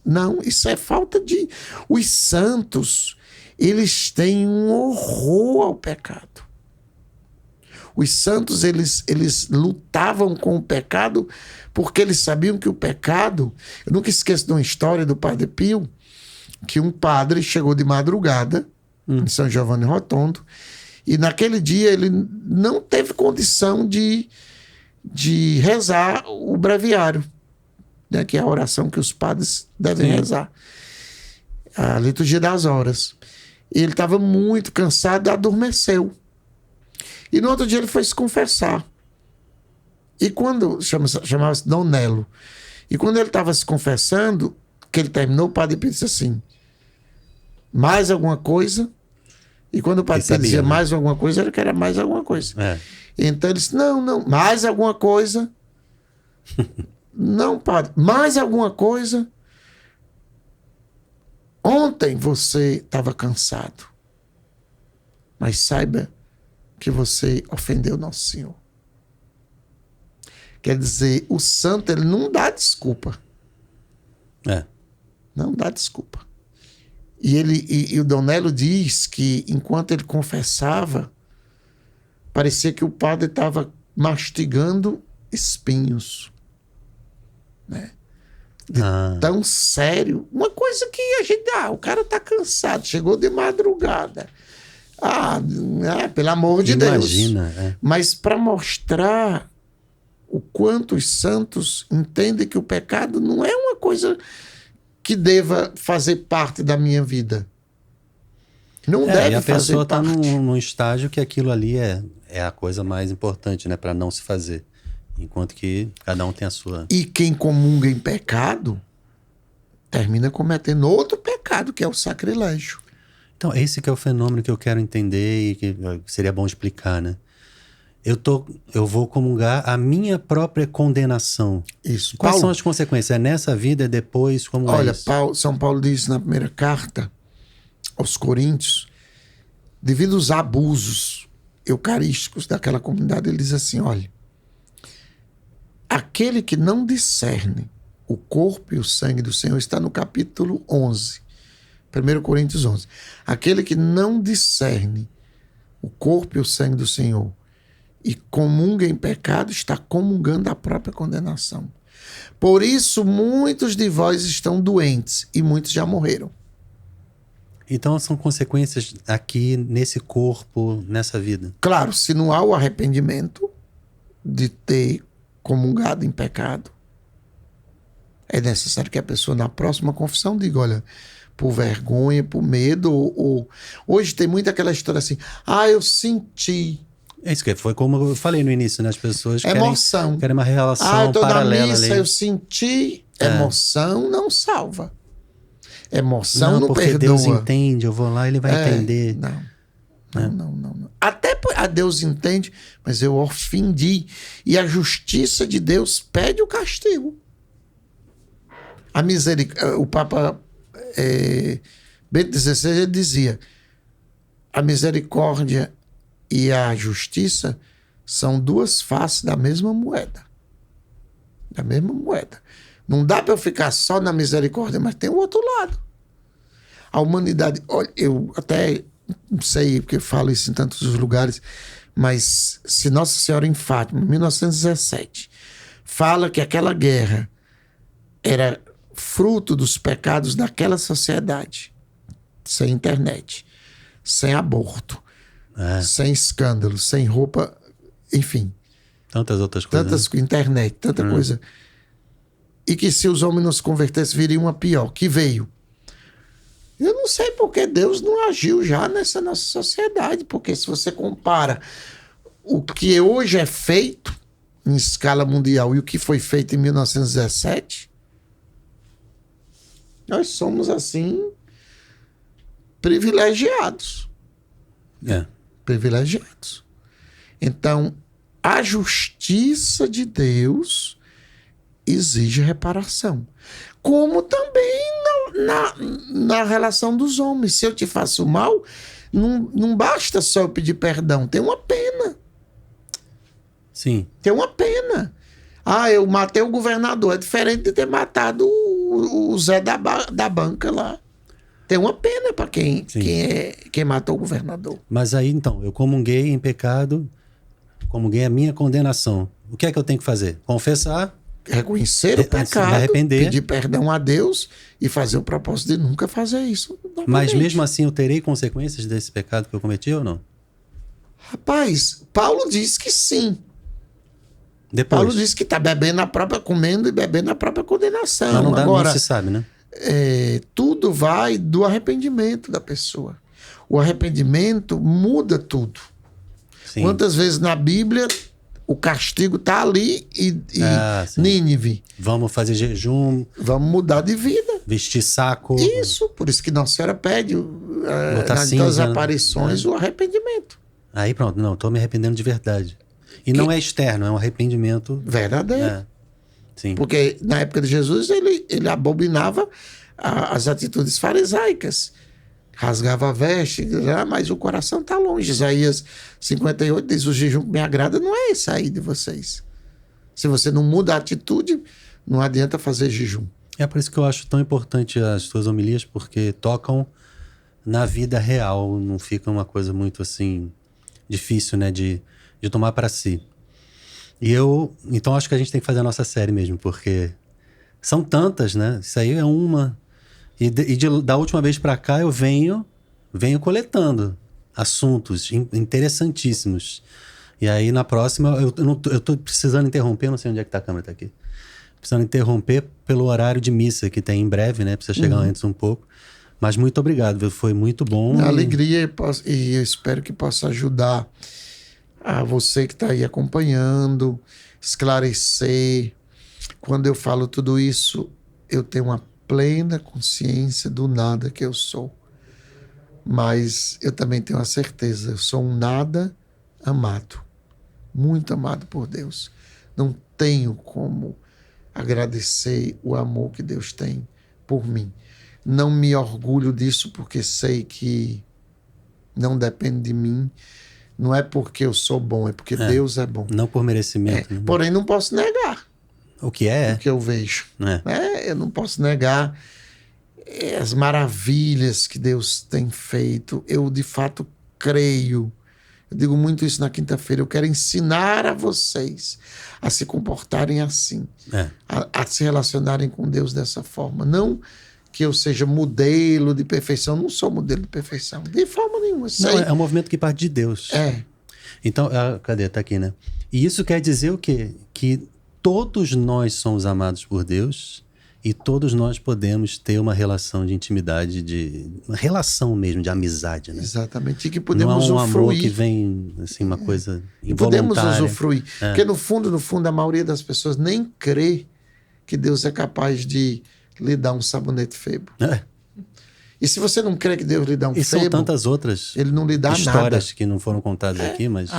Speaker 2: não, isso é falta de... Os santos, eles têm um horror ao pecado. Os santos, eles lutavam com o pecado porque eles sabiam que o pecado... Eu nunca esqueço de uma história do Padre Pio, que um padre chegou de madrugada em São Giovanni Rotondo, e naquele dia ele não teve condição de rezar o breviário, né, que é a oração que os padres devem rezar, a liturgia das horas. Ele estava muito cansado e adormeceu. E no outro dia ele foi se confessar. E quando... Chamava-se Dom Nelo. E quando ele estava se confessando, que ele terminou, o Padre Pio disse assim, mais alguma coisa? E quando o Padre Pio dizia mais alguma coisa, ele queria mais alguma coisa. Então ele disse, não, mais alguma coisa? Não, padre, mais alguma coisa? Ontem você estava cansado, mas saiba que você ofendeu Nosso Senhor. Quer dizer, o santo, ele não dá desculpa. Não dá desculpa. E o Dom Nelo diz que, enquanto ele confessava, parecia que o padre estava mastigando espinhos. Né? Tão sério. Uma coisa que a gente... o cara está cansado, chegou de madrugada. Pelo amor de Deus.
Speaker 1: Imagina.
Speaker 2: Mas para mostrar o quanto os santos entendem que o pecado não é uma coisa que deva fazer parte da minha vida. Não
Speaker 1: E
Speaker 2: deve
Speaker 1: a
Speaker 2: fazer
Speaker 1: pessoa está
Speaker 2: parte.
Speaker 1: num estágio que aquilo ali é a coisa mais importante, né? Para não se fazer. Enquanto que cada um tem a sua.
Speaker 2: E quem comunga em pecado termina cometendo outro pecado, que é o sacrilégio.
Speaker 1: Então, esse que é o fenômeno que eu quero entender e que seria bom explicar, né? Eu vou comungar a minha própria condenação.
Speaker 2: Isso.
Speaker 1: Quais
Speaker 2: Paulo,
Speaker 1: são as consequências? É nessa vida, é depois, como é
Speaker 2: olha,
Speaker 1: isso?
Speaker 2: São Paulo diz na primeira carta aos Coríntios, devido aos abusos eucarísticos daquela comunidade, ele diz assim, olha, aquele que não discerne o corpo e o sangue do Senhor, está no capítulo 11, 1 Coríntios 11. Aquele que não discerne o corpo e o sangue do Senhor e comunga em pecado, está comungando a própria condenação. Por isso, muitos de vós estão doentes e muitos já morreram.
Speaker 1: Então são consequências aqui, nesse corpo, nessa vida.
Speaker 2: Claro, se não há o arrependimento de ter comungado em pecado, é necessário que a pessoa, na próxima confissão, diga, olha, por vergonha, por medo, ou... Hoje tem muito aquela história assim, eu senti...
Speaker 1: É isso que foi como eu falei no início, né? As pessoas
Speaker 2: emoção.
Speaker 1: querem uma relação
Speaker 2: eu tô
Speaker 1: paralela
Speaker 2: na missa,
Speaker 1: ali.
Speaker 2: eu senti. Emoção não salva. Emoção não
Speaker 1: porque
Speaker 2: perdoa.
Speaker 1: Deus entende, eu vou lá, ele vai entender.
Speaker 2: Não. Até a Deus entende, mas eu ofendi. E a justiça de Deus pede o castigo. A misericórdia... O Papa Bento XVI ele dizia, a misericórdia e a justiça são duas faces da mesma moeda. Da mesma moeda. Não dá para eu ficar só na misericórdia, mas tem o outro lado. A humanidade... Olha, eu até não sei porque eu falo isso em tantos lugares, mas se Nossa Senhora em Fátima, em 1917, fala que aquela guerra era fruto dos pecados daquela sociedade, sem internet, sem aborto, sem escândalo, sem roupa, enfim.
Speaker 1: Tantas outras coisas.
Speaker 2: Internet, tanta coisa. E que se os homens não se convertessem, viria uma pior, que veio. Eu não sei porque Deus não agiu já nessa nossa sociedade, porque se você compara o que hoje é feito em escala mundial e o que foi feito em 1917, nós somos, assim, privilegiados. Privilegiados. Então, a justiça de Deus exige reparação. Como também na relação dos homens. Se eu te faço mal, não basta só eu pedir perdão. Tem uma pena.
Speaker 1: Sim.
Speaker 2: Tem uma pena. Eu matei o governador. É diferente de ter matado o Zé da banca lá. Tem uma pena para quem matou o governador.
Speaker 1: Mas aí, então, eu comunguei em pecado, comunguei a minha condenação. O que é que eu tenho que fazer? Confessar.
Speaker 2: Reconhecer o pecado,
Speaker 1: me arrepender,
Speaker 2: pedir perdão a Deus e fazer o propósito de nunca fazer isso novamente.
Speaker 1: Mas mesmo assim eu terei consequências desse pecado que eu cometi ou não?
Speaker 2: Rapaz, Paulo diz que sim.
Speaker 1: Depois.
Speaker 2: Paulo diz que está comendo e bebendo a própria condenação.
Speaker 1: Mas não dá,
Speaker 2: agora,
Speaker 1: não se sabe, né?
Speaker 2: Tudo vai do arrependimento da pessoa. O arrependimento muda tudo.
Speaker 1: Sim.
Speaker 2: Quantas vezes na Bíblia o castigo está ali e Nínive.
Speaker 1: Vamos fazer jejum.
Speaker 2: Vamos mudar de vida.
Speaker 1: Vestir saco.
Speaker 2: Isso, por isso que Nossa Senhora pede nas aparições o arrependimento.
Speaker 1: Aí pronto, não, estou me arrependendo de verdade. E não é externo, é um arrependimento
Speaker 2: verdadeiro.
Speaker 1: Sim.
Speaker 2: Porque na época de Jesus ele abominava as atitudes farisaicas. Rasgava a veste, mas o coração está longe. Isaías 58 diz, o jejum que me agrada não é esse aí de vocês. Se você não muda a atitude, não adianta fazer jejum.
Speaker 1: É por isso que eu acho tão importante as tuas homilias, porque tocam na vida real, não fica uma coisa muito assim difícil, né, de tomar para si. Então acho que a gente tem que fazer a nossa série mesmo, porque são tantas, né? Isso aí é uma. Da última vez para cá eu venho coletando assuntos interessantíssimos. E aí na próxima eu tô precisando interromper, não sei onde é que tá a câmera, tá aqui. Precisando interromper pelo horário de missa que tem em breve, né? Precisa chegar antes um pouco. Mas muito obrigado, viu? Foi muito bom.
Speaker 2: A alegria e eu espero que possa ajudar a você que está aí acompanhando, esclarecer. Quando eu falo tudo isso, eu tenho uma plena consciência do nada que eu sou. Mas eu também tenho a certeza, eu sou um nada amado, muito amado por Deus. Não tenho como agradecer o amor que Deus tem por mim. Não me orgulho disso porque sei que não depende de mim. Não é porque eu sou bom, é porque Deus é bom.
Speaker 1: Não por merecimento. Né?
Speaker 2: Porém, não posso negar
Speaker 1: o que é.
Speaker 2: O que eu vejo. Eu não posso negar as maravilhas que Deus tem feito. Eu, de fato, creio. Eu digo muito isso na quinta-feira. Eu quero ensinar a vocês a se comportarem assim. A se relacionarem com Deus dessa forma. Não que eu seja modelo de perfeição. Não sou modelo de perfeição. De forma nenhuma.
Speaker 1: Não, é um movimento que parte de Deus. Então, cadê? Tá aqui, né? E isso quer dizer o quê? Que todos nós somos amados por Deus e todos nós podemos ter uma relação de intimidade, uma relação mesmo, de amizade, né?
Speaker 2: Exatamente. E que podemos
Speaker 1: usufruir. Não é um amor que vem, assim, uma coisa involuntária.
Speaker 2: Podemos usufruir. Porque no fundo, a maioria das pessoas nem crê que Deus é capaz de lhe dar um sabonete febo. E se você não crê que Deus lhe dá um febo...
Speaker 1: E são tantas outras
Speaker 2: ele não lhe dá
Speaker 1: histórias
Speaker 2: nada.
Speaker 1: Que não foram contadas aqui, mas...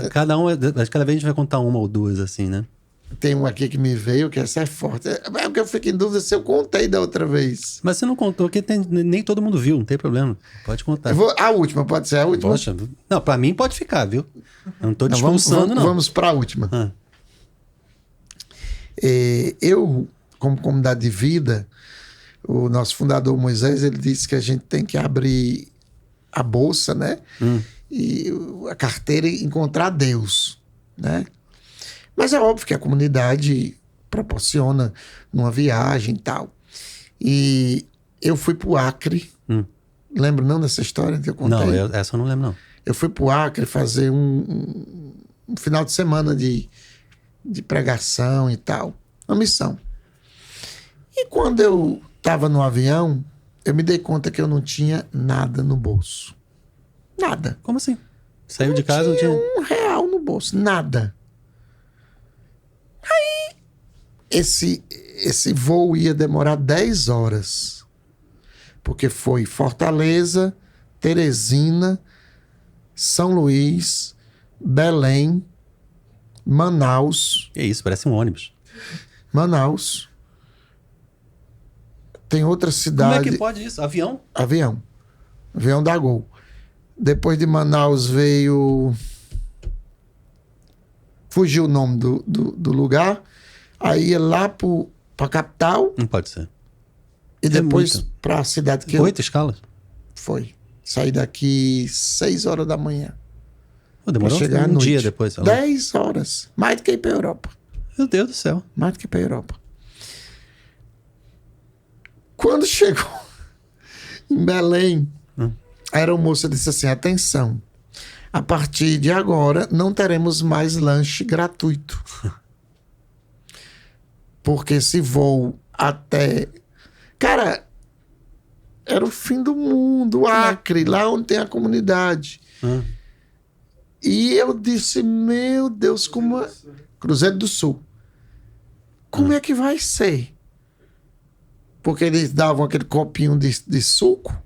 Speaker 1: Cada vez a gente vai contar uma ou duas, assim, né?
Speaker 2: Tem um aqui que me veio, que essa é forte. É o que eu fico em dúvida se eu contei da outra vez.
Speaker 1: Mas você não contou, porque nem todo mundo viu, não tem problema. Pode contar.
Speaker 2: A última, pode ser a última?
Speaker 1: Poxa, não, pra mim pode ficar, viu? Eu não tô discursando, não.
Speaker 2: Vamos pra última. Eu, como comunidade de vida, o nosso fundador Moisés, ele disse que a gente tem que abrir a bolsa, né? E a carteira e encontrar Deus, né? Mas é óbvio que a comunidade proporciona numa viagem e tal. E eu fui pro Acre. Lembro não dessa história que eu contei?
Speaker 1: Não, essa eu não lembro, não.
Speaker 2: Eu fui pro Acre fazer um final de semana de pregação e tal. Uma missão. E quando eu estava no avião, eu me dei conta que eu não tinha nada no bolso. Nada.
Speaker 1: Como assim? Saiu de casa, não tinha
Speaker 2: R$1 no bolso. Nada. Aí, esse voo ia demorar 10 horas. Porque foi Fortaleza, Teresina, São Luís, Belém, Manaus.
Speaker 1: Que isso, parece um ônibus.
Speaker 2: Manaus. Tem outra cidade...
Speaker 1: Como é que pode isso? Avião?
Speaker 2: Avião da Gol. Depois de Manaus veio... Fugiu o nome do lugar. Aí ia lá pra capital.
Speaker 1: Não pode ser.
Speaker 2: E depois pra cidade que
Speaker 1: 8 escalas?
Speaker 2: Foi. Saí daqui 6 horas da manhã.
Speaker 1: Demorou
Speaker 2: chegar à noite.
Speaker 1: Dia depois.
Speaker 2: 10 horas. Mais do que ir pra Europa.
Speaker 1: Meu Deus do céu.
Speaker 2: Mais do que pra Europa. Quando chegou em Belém, a aeromoça disse assim, atenção, a partir de agora não teremos mais lanche gratuito. Porque esse voo até... Cara, era o fim do mundo, Acre, lá onde tem a comunidade. E eu disse, meu Deus, como é... Cruzeiro do Sul. Como é que vai ser? Porque eles davam aquele copinho de suco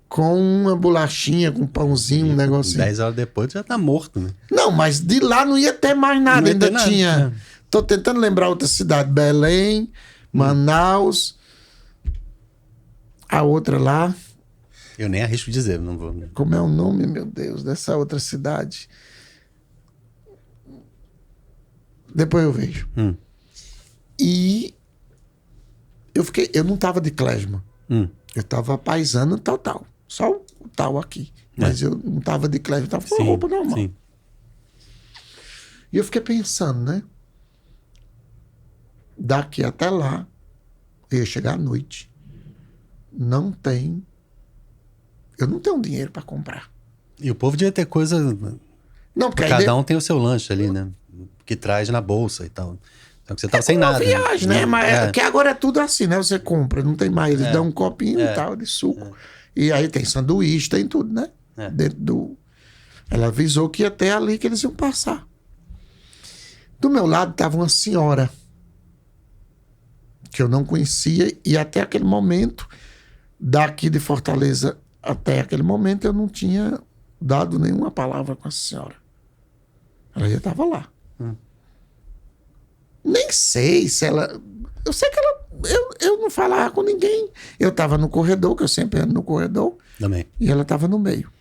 Speaker 2: com uma bolachinha, com um pãozinho, um negocinho.
Speaker 1: 10 horas depois já tá morto, né?
Speaker 2: Não, mas de lá não ia ter mais nada.
Speaker 1: Não
Speaker 2: ainda
Speaker 1: nada.
Speaker 2: Tinha. Tô tentando lembrar outra cidade. Belém, Manaus. A outra lá.
Speaker 1: Eu nem arrisco dizer, não vou.
Speaker 2: Como é o nome, meu Deus, dessa outra cidade? Depois eu vejo. E eu não tava de klezma. Eu tava paisano total. Só o tal aqui. Mas eu não tava de klezma, eu tava com roupa normal.
Speaker 1: Sim.
Speaker 2: E eu fiquei pensando, né? Daqui até lá, eu ia chegar à noite. Eu não tenho dinheiro para comprar.
Speaker 1: E o povo devia ter coisa...
Speaker 2: Não, porque
Speaker 1: cada um tem o seu lanche ali, né? Que traz na bolsa e tal. Então você tava sem nada.
Speaker 2: Viagem, né? Mas
Speaker 1: É.
Speaker 2: que agora é tudo assim, né? Você compra, não tem mais. Eles dão um copinho e tal de suco. E aí tem sanduíche, tem tudo, né? Dentro do... Ela avisou que ia até ali que eles iam passar. Do meu lado estava uma senhora que eu não conhecia e até aquele momento, daqui de Fortaleza até aquele momento, eu não tinha dado nenhuma palavra com a senhora. Ela já estava lá. Nem sei se ela... Eu sei que ela... Eu não falava com ninguém. Eu estava no corredor, que eu sempre ando no corredor.
Speaker 1: Também.
Speaker 2: E ela estava no meio.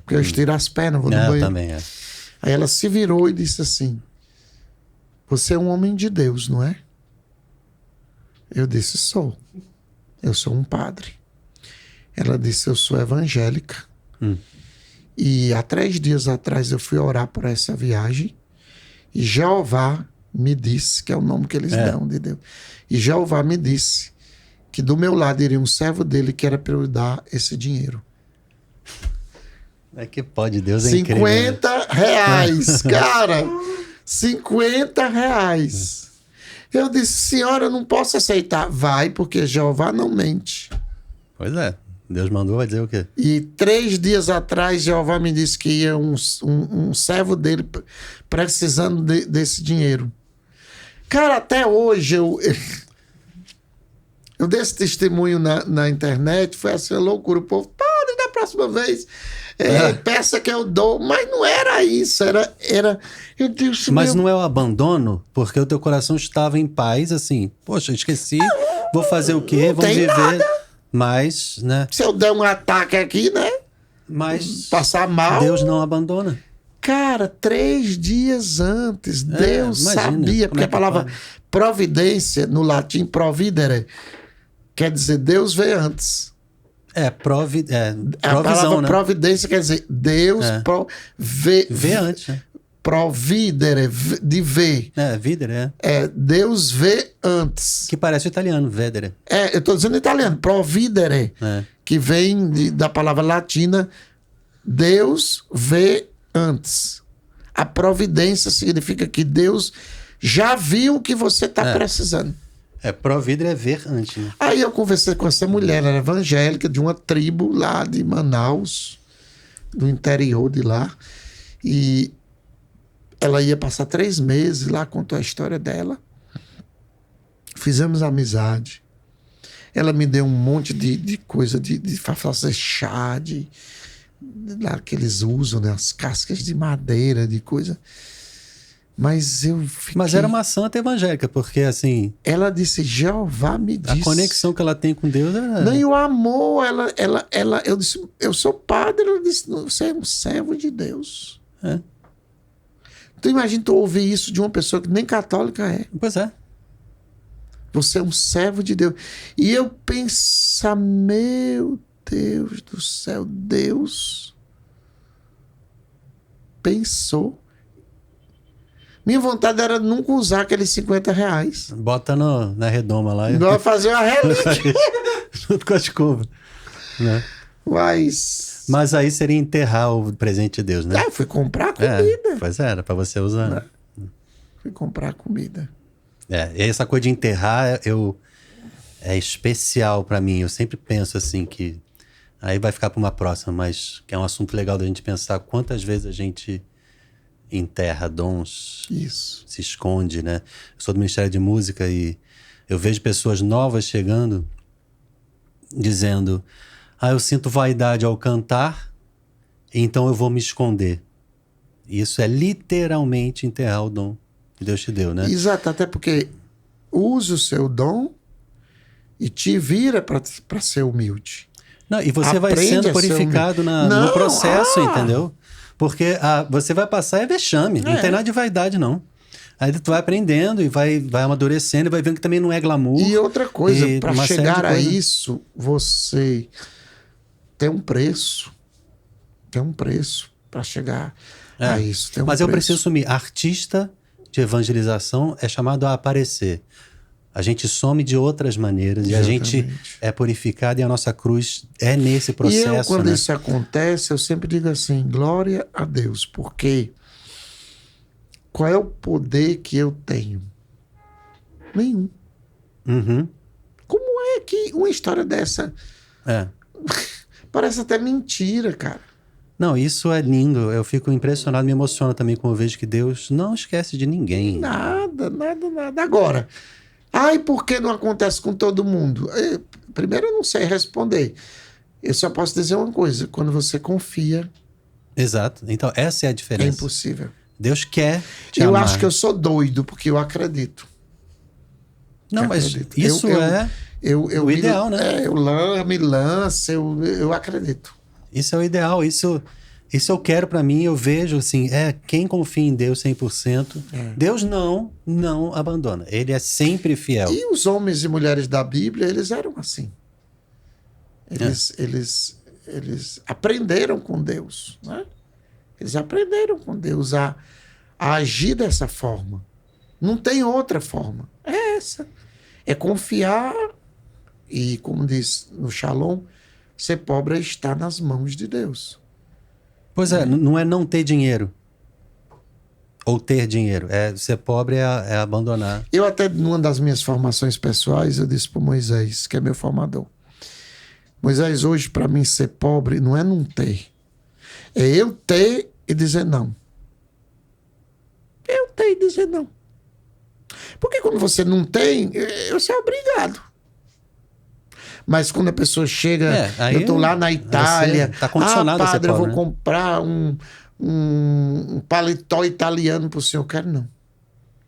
Speaker 2: Porque eu estiro as pernas, vou no
Speaker 1: É, eu
Speaker 2: banheiro.
Speaker 1: também, é.
Speaker 2: Aí ela se virou e disse assim: você é um homem de Deus, não é? Eu disse: sou. Eu sou um padre. Ela disse: eu sou evangélica. E há 3 dias atrás eu fui orar por essa viagem e Jeová me disse, que é o nome que eles dão de Deus, e Jeová me disse que do meu lado iria um servo dele que era para eu dar esse dinheiro.
Speaker 1: É que pode, Deus é incrível.
Speaker 2: R$50, cara. R$50. Eu disse: senhora, eu não posso aceitar. Vai, porque Jeová não mente.
Speaker 1: Pois é. Deus mandou, vai dizer o quê?
Speaker 2: E 3 dias atrás, Jeová me disse que ia um servo dele precisando desse dinheiro. Cara, até hoje eu dei esse testemunho na internet, foi assim, uma loucura. O povo, padre, da próxima vez, peça que eu dou. Mas não era isso, era eu disse,
Speaker 1: mas não é o abandono, porque o teu coração estava em paz, assim, poxa, esqueci, vou fazer o quê? Vamos viver. Nada. Mas, né?
Speaker 2: Se eu der um ataque aqui, né?
Speaker 1: Mas
Speaker 2: passar mal.
Speaker 1: Deus não abandona.
Speaker 2: Cara, 3 dias antes, Deus sabia, porque a palavra providência, no latim, providere, quer dizer Deus vê antes.
Speaker 1: Provisão,
Speaker 2: a palavra
Speaker 1: né?
Speaker 2: providência quer dizer Deus
Speaker 1: vê antes, né?
Speaker 2: Providere, de ver.
Speaker 1: Videre,
Speaker 2: Deus vê antes.
Speaker 1: Que parece o italiano, vedere.
Speaker 2: Eu estou dizendo italiano, providere, que vem da palavra latina, Deus vê antes. A providência significa que Deus já viu o que você está precisando.
Speaker 1: Providere é ver antes. Né?
Speaker 2: Aí eu conversei com essa mulher, ela era evangélica, de uma tribo lá de Manaus, do interior de lá. E ela ia passar 3 meses lá, contou a história dela. Fizemos amizade. Ela me deu um monte de coisa de fazer chá, lá que eles usam, né? As cascas de madeira, de coisa. Mas eu fiquei...
Speaker 1: Mas era uma santa evangélica, porque assim...
Speaker 2: Ela disse, Jeová me disse...
Speaker 1: A conexão que ela tem com Deus era...
Speaker 2: Nem o amor, eu disse, eu sou padre. Ela disse, você é um servo de Deus. Então imagina tu ouvir isso de uma pessoa que nem católica é.
Speaker 1: Pois é.
Speaker 2: Você é um servo de Deus. E eu penso, meu Deus do céu, Deus pensou. Minha vontade era nunca usar aqueles R$50.
Speaker 1: Bota na redoma lá.
Speaker 2: Não vai fazer uma relíquia.
Speaker 1: Junto com a escova. Né?
Speaker 2: Mas
Speaker 1: aí seria enterrar o presente de Deus, né?
Speaker 2: Fui comprar comida.
Speaker 1: Pois era, pra você usar. Né?
Speaker 2: Fui comprar comida.
Speaker 1: E essa coisa de enterrar, é especial pra mim. Eu sempre penso assim que... Aí vai ficar pra uma próxima, mas que é um assunto legal da gente pensar quantas vezes a gente enterra dons.
Speaker 2: Isso.
Speaker 1: Se esconde, né? Eu sou do Ministério de Música e eu vejo pessoas novas chegando dizendo... eu sinto vaidade ao cantar, então eu vou me esconder. Isso é literalmente enterrar o dom que Deus te deu, né?
Speaker 2: Exato, até porque use o seu dom e te vira para ser humilde.
Speaker 1: Não, e você vai sendo purificado no processo, entendeu? Porque você vai passar vexame, não tem nada de vaidade, não. Aí tu vai aprendendo e vai amadurecendo e vai vendo que também não é glamour.
Speaker 2: E outra coisa, para chegar a isso, você tem um preço. Tem um preço para chegar a isso. Tem um
Speaker 1: Mas eu
Speaker 2: preço.
Speaker 1: preciso assumir, artista de evangelização é chamado a aparecer. A gente some de outras maneiras. Exatamente. E a gente é purificado e a nossa cruz é nesse processo.
Speaker 2: E eu, quando isso acontece, eu sempre digo assim, glória a Deus, porque qual é o poder que eu tenho? Nenhum.
Speaker 1: Uhum.
Speaker 2: Como é que uma história dessa
Speaker 1: É.
Speaker 2: parece até mentira, cara?
Speaker 1: Não, isso é lindo. Eu fico impressionado, me emociona também quando eu vejo que Deus não esquece de ninguém.
Speaker 2: Nada, nada, nada. Agora, ai, por que não acontece com todo mundo? Primeiro, eu não sei responder. Eu só posso dizer uma coisa: quando você confia,
Speaker 1: Exato. Então, essa é a
Speaker 2: é
Speaker 1: diferença.
Speaker 2: impossível.
Speaker 1: Deus quer te
Speaker 2: Eu
Speaker 1: amar.
Speaker 2: acho que eu sou doido, porque eu acredito.
Speaker 1: Não,
Speaker 2: Eu
Speaker 1: mas
Speaker 2: acredito.
Speaker 1: isso o ideal, né?
Speaker 2: Eu me lanço, eu acredito.
Speaker 1: Isso é o ideal. Isso eu quero pra mim. Eu vejo assim, quem confia em Deus 100%, Deus não abandona. Ele é sempre fiel.
Speaker 2: E os homens e mulheres da Bíblia, eles eram assim. Eles aprenderam com Deus, né? Eles aprenderam com Deus a agir dessa forma. Não tem outra forma. É essa. É confiar e, como diz no Shalom, ser pobre é estar nas mãos de Deus.
Speaker 1: Pois é, não é não ter dinheiro. Ou ter dinheiro. Ser pobre é abandonar.
Speaker 2: Eu até, numa das minhas formações pessoais, eu disse para Moisés, que é meu formador: Moisés, hoje, para mim, ser pobre não é não ter. É eu ter e dizer não. Eu ter e dizer não. Porque quando você não tem, você é obrigado. Mas quando a pessoa chega,
Speaker 1: aí
Speaker 2: eu estou lá na Itália,
Speaker 1: tá condicionado a ser
Speaker 2: padre, eu
Speaker 1: pobre,
Speaker 2: vou
Speaker 1: né?
Speaker 2: comprar um paletó italiano para o senhor. Eu quero não.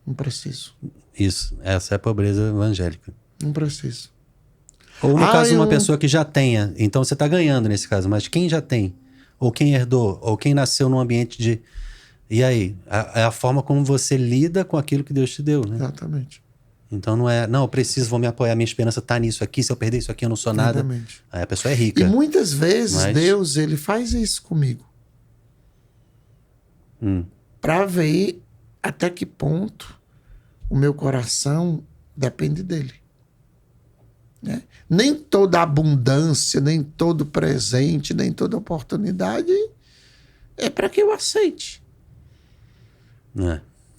Speaker 2: Não preciso.
Speaker 1: Isso, essa é a pobreza evangélica.
Speaker 2: Não preciso.
Speaker 1: Ou no caso de uma
Speaker 2: eu-
Speaker 1: pessoa que já tenha, então você está ganhando nesse caso, mas quem já tem, ou quem herdou, ou quem nasceu num ambiente de... E aí? É a forma como você lida com aquilo que Deus te deu, né?
Speaker 2: Exatamente.
Speaker 1: Então não é, não, eu preciso, vou me apoiar, minha esperança está nisso aqui, se eu perder isso aqui eu não sou nada.
Speaker 2: Exatamente.
Speaker 1: Aí a pessoa é rica.
Speaker 2: E muitas vezes
Speaker 1: Mas-
Speaker 2: Deus, ele faz isso comigo. Para ver até que ponto o meu coração depende dele. Né? Nem toda abundância, nem todo presente, nem toda oportunidade é para que eu aceite.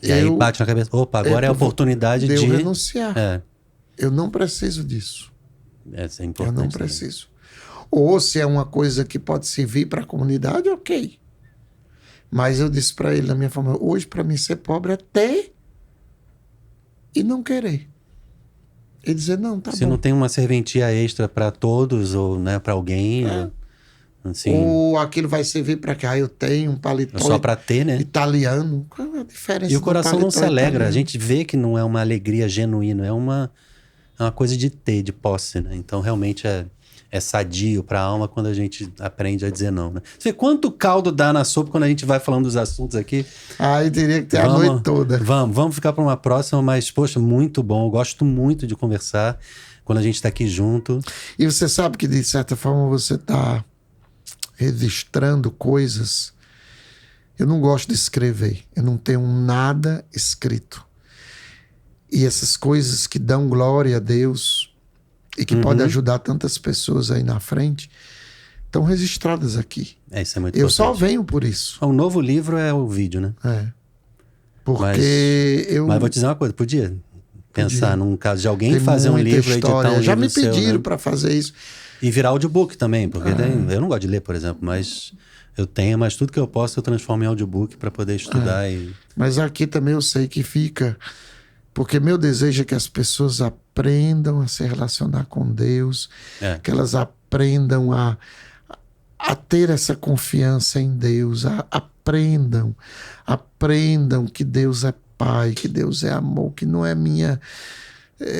Speaker 1: E aí
Speaker 2: Eu-
Speaker 1: bate na cabeça, opa, agora é a
Speaker 2: eu vou-
Speaker 1: oportunidade
Speaker 2: de eu
Speaker 1: de...
Speaker 2: renunciar.
Speaker 1: É,
Speaker 2: Eu não preciso disso.
Speaker 1: essa é
Speaker 2: Eu
Speaker 1: importante.
Speaker 2: não
Speaker 1: também.
Speaker 2: preciso. Ou se é uma coisa que pode servir para a comunidade, ok. Mas eu disse para ele, na minha forma, hoje para mim ser pobre é ter e não querer. Ele dizer, não, tá
Speaker 1: Se
Speaker 2: bom.
Speaker 1: não tem uma serventia extra para todos, ou né, para alguém, assim,
Speaker 2: Ou aquilo vai servir para cá, eu tenho um paletó
Speaker 1: só para ter, né?
Speaker 2: italiano. Qual é a diferença
Speaker 1: E o
Speaker 2: do
Speaker 1: coração não
Speaker 2: paletó
Speaker 1: se alegra.
Speaker 2: italiano?
Speaker 1: A gente vê que não é uma alegria genuína, é uma coisa de ter, de posse, né? Então realmente é sadio para a alma quando a gente aprende a dizer não, né? Você vê quanto caldo dá na sopa quando a gente vai falando dos assuntos aqui?
Speaker 2: Aí teria que ter a noite toda.
Speaker 1: Vamos ficar para uma próxima, mas poxa, muito bom. Eu gosto muito de conversar quando a gente está aqui junto.
Speaker 2: E você sabe que, de certa forma, você está registrando coisas. Eu não gosto de escrever. Eu não tenho nada escrito. E essas coisas que dão glória a Deus e que podem ajudar tantas pessoas aí na frente estão registradas aqui.
Speaker 1: Isso é muito
Speaker 2: Eu
Speaker 1: importante.
Speaker 2: só venho por isso.
Speaker 1: O novo livro é o vídeo, né?
Speaker 2: Porque
Speaker 1: Mas vou te dizer uma coisa, podia pensar num caso de alguém fazer um
Speaker 2: muita
Speaker 1: livro,
Speaker 2: história.
Speaker 1: editar um
Speaker 2: Já
Speaker 1: livro
Speaker 2: me pediram
Speaker 1: seu, né?
Speaker 2: para fazer isso.
Speaker 1: E virar audiobook também, porque eu não gosto de ler, por exemplo, mas eu tenho, mas tudo que eu posso eu transformo em audiobook para poder estudar e...
Speaker 2: Mas aqui também eu sei que fica, porque meu desejo é que as pessoas aprendam a se relacionar com Deus, que elas aprendam a ter essa confiança em Deus, aprendam que Deus é Pai, que Deus é amor, que não é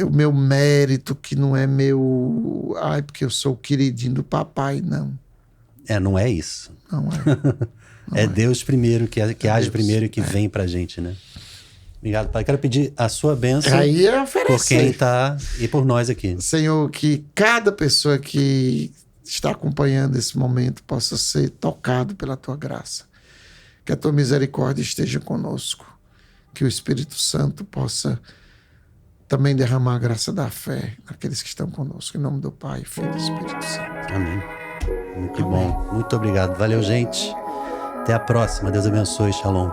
Speaker 2: o meu mérito, que não é meu... porque eu sou o queridinho do papai, não.
Speaker 1: Não é isso.
Speaker 2: Não é.
Speaker 1: Deus primeiro, que age
Speaker 2: Deus,
Speaker 1: primeiro e que vem pra gente, né? Obrigado, Pai. Quero pedir a sua bênção
Speaker 2: Aí é
Speaker 1: por
Speaker 2: oferecer.
Speaker 1: quem está e por nós aqui.
Speaker 2: Senhor, que cada pessoa que está acompanhando esse momento possa ser tocado pela tua graça. Que a tua misericórdia esteja conosco. Que o Espírito Santo possa também derramar a graça da fé naqueles que estão conosco. Em nome do Pai, Filho e Espírito Santo.
Speaker 1: Amém. Muito bom. Muito obrigado. Valeu, gente. Até a próxima. Deus abençoe. Shalom.